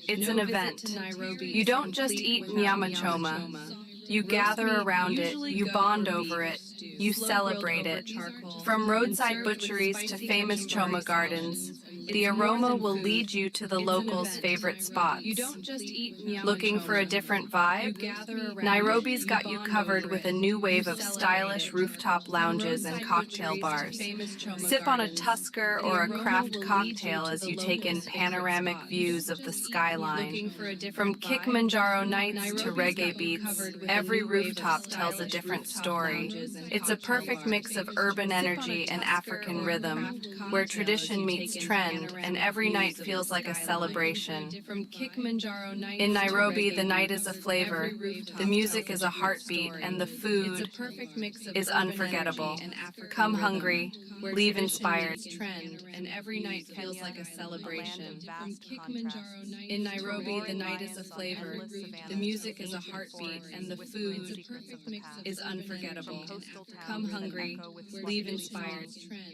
S1: it's
S2: No
S1: an
S2: visit
S1: event.
S2: to Nairobi
S1: You
S2: is
S1: don't just
S2: complete
S1: eat
S2: without
S1: nyama choma. You
S2: Roast
S1: gather
S2: meat,
S1: around it,
S2: usually
S1: you
S2: goat
S1: bond
S2: or
S1: over
S2: beef,
S1: it, you
S2: slow
S1: celebrate
S2: grilled over
S1: it.
S2: charcoal,
S1: From
S2: and
S1: roadside
S2: served with
S1: butcheries to
S2: spicy
S1: famous
S2: kachumbari
S1: choma
S2: salad.
S1: gardens,
S2: It's
S1: the
S2: more
S1: aroma
S2: than
S1: will
S2: food.
S1: lead you to the
S2: It's an
S1: locals'
S2: event.
S1: favorite spots.
S2: You don't just eat nyama
S1: Looking for a
S2: choma.
S1: different
S2: You
S1: vibe?
S2: gather around
S1: Nairobi's
S2: it,
S1: got you
S2: bond
S1: covered
S2: over
S1: with
S2: it,
S1: a new wave
S2: you
S1: of
S2: celebrate
S1: stylish
S2: it.
S1: rooftop
S2: From
S1: lounges and
S2: roadside
S1: cocktail
S2: butcheries to
S1: bars.
S2: famous choma
S1: Sip on a
S2: gardens,
S1: Tusker
S2: the
S1: or a
S2: aroma
S1: craft
S2: will lead
S1: cocktail
S2: to
S1: as
S2: the
S1: you take in
S2: locals' favorite
S1: panoramic
S2: spots.
S1: views of the skyline.
S2: Looking for a
S1: From
S2: different vibe?
S1: Kilimanjaro nights to
S2: Nairobi's
S1: reggae
S2: got you
S1: beats,
S2: covered with a
S1: every
S2: new wave of
S1: rooftop tells a
S2: stylish
S1: different
S2: rooftop
S1: story.
S2: lounges and
S1: It's a
S2: cocktail
S1: perfect
S2: bars.
S1: mix of urban
S2: Sip on a
S1: energy and
S2: Tusker
S1: African
S2: or a
S1: rhythm,
S2: craft
S1: where
S2: cocktail as
S1: tradition
S2: you
S1: meets
S2: take in
S1: trend, and
S2: panoramic
S1: every night
S2: views of the
S1: feels like a
S2: skyline.
S1: celebration.
S2: From Kilimanjaro nights
S1: In
S2: to
S1: Nairobi,
S2: reggae
S1: the night
S2: beats,
S1: is a flavor,
S2: every rooftop
S1: the music
S2: tells
S1: is a
S2: different
S1: heartbeat,
S2: story.
S1: and the
S2: It's a
S1: food
S2: perfect mix of
S1: is
S2: urban
S1: unforgettable.
S2: energy and African
S1: Come
S2: rhythm,
S1: hungry,
S2: where
S1: leave
S2: tradition
S1: inspired.
S2: meets trend, and every night feels like a celebration.
S1: From Kilimanjaro
S2: In Nairobi, the night is a flavor, the music is a heartbeat, and the food is unforgettable. Come hungry, leave inspired.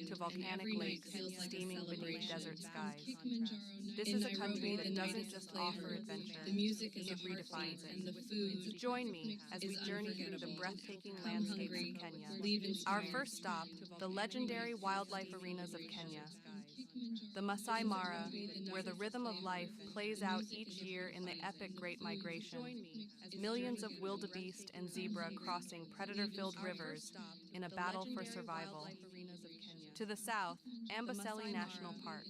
S1: To volcanic lakes steaming beneath desert skies. This
S2: In
S1: is a
S2: Nairobi,
S1: country
S2: the
S1: that
S2: night
S1: doesn't
S2: is a
S1: just
S2: flavor,
S1: offer adventure,
S2: the music is
S1: it
S2: a
S1: redefines
S2: heartbeat,
S1: it.
S2: and the food
S1: Join me as we
S2: is
S1: journey through the
S2: unforgettable.
S1: breathtaking
S2: Come
S1: landscapes
S2: hungry,
S1: of Kenya.
S2: leave
S1: Our
S2: inspired.
S1: first stop, the legendary wildlife arenas of Kenya. The Masai Mara, where the rhythm of life plays out each year in the epic Great Migration. Millions of wildebeest and zebra crossing predator-filled rivers in a battle for survival. To the south, Amboseli National Park,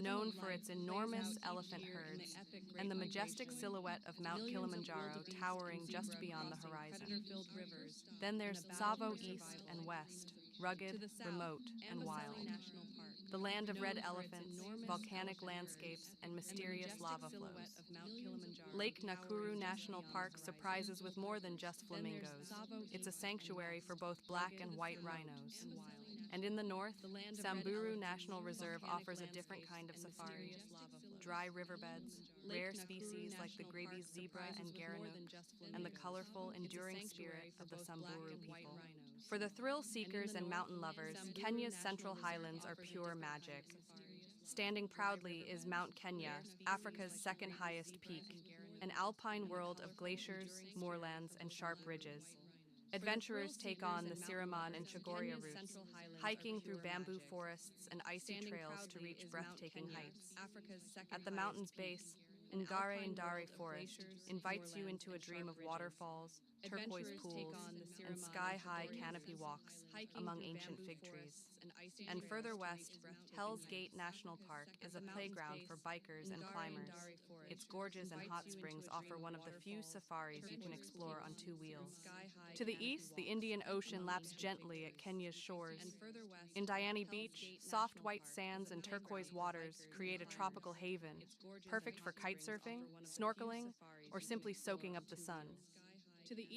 S1: known for its enormous elephant herds and the majestic silhouette of Mount Kilimanjaro towering just beyond the horizon. Then there's Tsavo East and West, rugged, remote, and wild. The land of red elephants, volcanic landscapes, and mysterious lava flows. Lake Nakuru National Park surprises with more than just flamingos. It's a sanctuary for both black and white rhinos. And in the north, Samburu National Reserve offers a different kind of safari. Dry riverbeds, rare species like the Grevy's zebra and Gerenuk, and the colorful, enduring spirit of the Samburu people. For the thrill seekers and mountain lovers, Kenya's Central Highlands are pure magic. Standing proudly is Mount Kenya, Africa's second highest peak, an alpine world of glaciers, moorlands, and sharp ridges. Adventurers take on the Siraman and Chogoria routes, hiking through bamboo forests and icy trails to reach breathtaking heights. At the mountain's base, Ngare Ndare Forest invites you into a dream of waterfalls, turquoise pools, and sky-high canopy walks among ancient fig trees. And further west, Hell's Gate National Park is a playground for bikers and climbers. Its gorges and hot springs offer one of the few safaris you can explore on two wheels. To the east, the Indian Ocean laps gently at Kenya's shores. In Diani Beach, soft white sands and turquoise waters create a tropical haven, perfect for kite surfing, snorkeling, or simply soaking up the sun.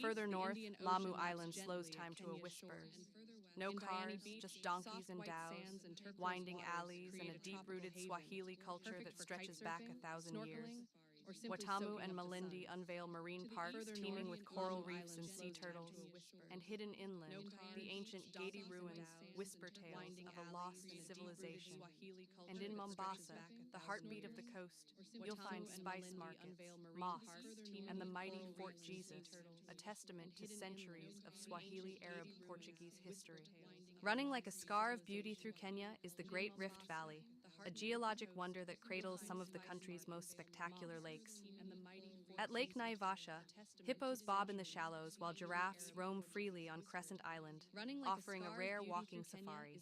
S1: Further north, Lamu Island slows time to a whisper. No cars, just donkeys and dhows, winding alleys, and a deep-rooted Swahili culture that stretches back 1,000 years. Watamu and Malindi unveil marine parks teeming with coral reefs and sea turtles, and hidden inland, the ancient Gedi ruins whisper tales of a lost civilization. And in Mombasa, the heartbeat of the coast, you'll find spice markets, mosques, and the mighty Fort Jesus, a testament to centuries of Swahili Arab Portuguese history. Running like a scar of beauty through Kenya is the Great Rift Valley, a geologic wonder that cradles some of the country's most spectacular lakes. At Lake Naivasha, hippos bob in the shallows while giraffes roam freely on Crescent Island, offering a rare walking safari.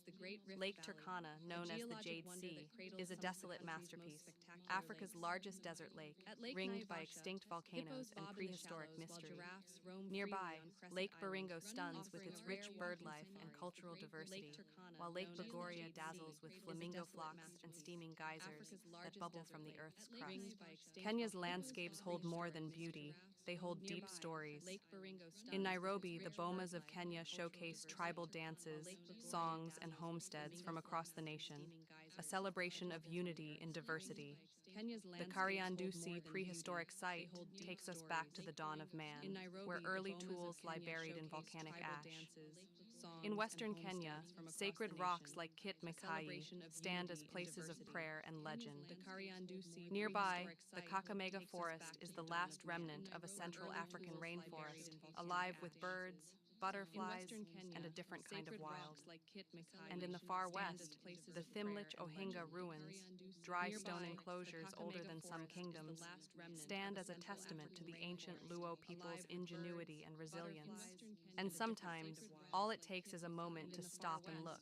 S1: Lake Turkana, known as the Jade Sea, is a desolate masterpiece, Africa's largest desert lake, ringed by extinct volcanoes and prehistoric mystery. Nearby, Lake Baringo stuns with its rich bird life and cultural diversity, while Lake Bogoria dazzles with flamingo flocks and steaming geysers that bubble from the Earth's crust. Kenya's landscapes hold more than beauty, they hold deep stories. In Nairobi, the Bomas of Kenya showcase tribal dances, songs, and homesteads from across the nation, a celebration of unity in diversity. The Kariandusi prehistoric site takes us back to the dawn of man, where early tools lie buried in volcanic ash. In western Kenya, sacred rocks like Kit Mikayi stand as places of prayer and legend. Nearby, the Kakamega Forest is the last remnant of a Central African rainforest, alive with birds, butterflies, and a different kind of wild. And in the far west, the Thimlich Ohinga ruins, dry stone enclosures older than some kingdoms, stand as a testament to the ancient Luo people's ingenuity and resilience. And sometimes, all it takes is a moment to stop and look.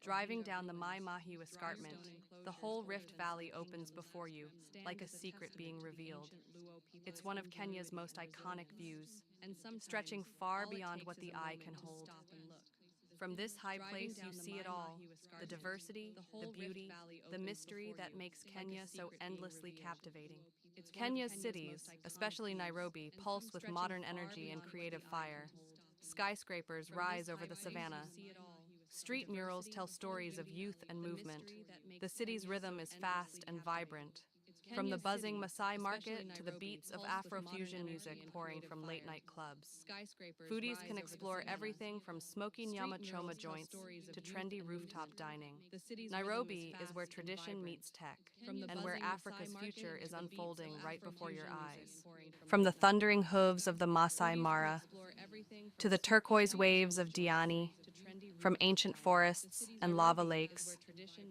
S1: Driving down the Mai Mahiu escarpment, the whole Rift Valley opens before you, like a secret being revealed. It's one of Kenya's most iconic views, stretching far beyond what the eye can hold. From this high place, you see it all, the diversity, the beauty, the mystery that makes Kenya so endlessly captivating. Kenya's cities, especially Nairobi, pulse with modern energy and creative fire. Skyscrapers rise over the savannah. Street murals tell stories of youth and movement. The city's rhythm is fast and vibrant. From the buzzing Maasai market to the beats of Afrofusion music pouring from late-night clubs. Foodies can explore everything from smoky nyama choma joints to trendy rooftop dining. Nairobi is where tradition meets tech, and where Africa's future is unfolding right before your eyes. From the thundering hooves of the Masai Mara to the turquoise waves of Diani, from ancient forests and lava lakes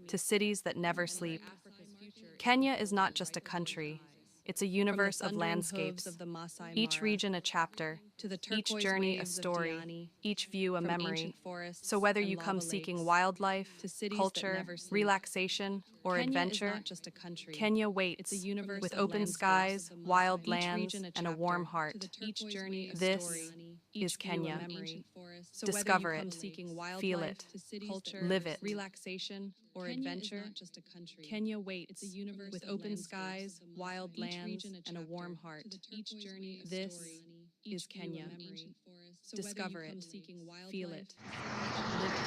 S1: to cities that never sleep, Kenya is not just a country, it's a universe of landscapes, each region a chapter, each journey a story, each view a memory. So whether you come seeking wildlife, culture, relaxation, or adventure, Kenya waits with open skies, wild lands, and a warm heart. This is Kenya. Discover it, feel it, live it.
S2: Relaxation or adventure, Kenya waits with open skies, wild lands, and a warm heart. This is Kenya. Discover it, feel it, live it.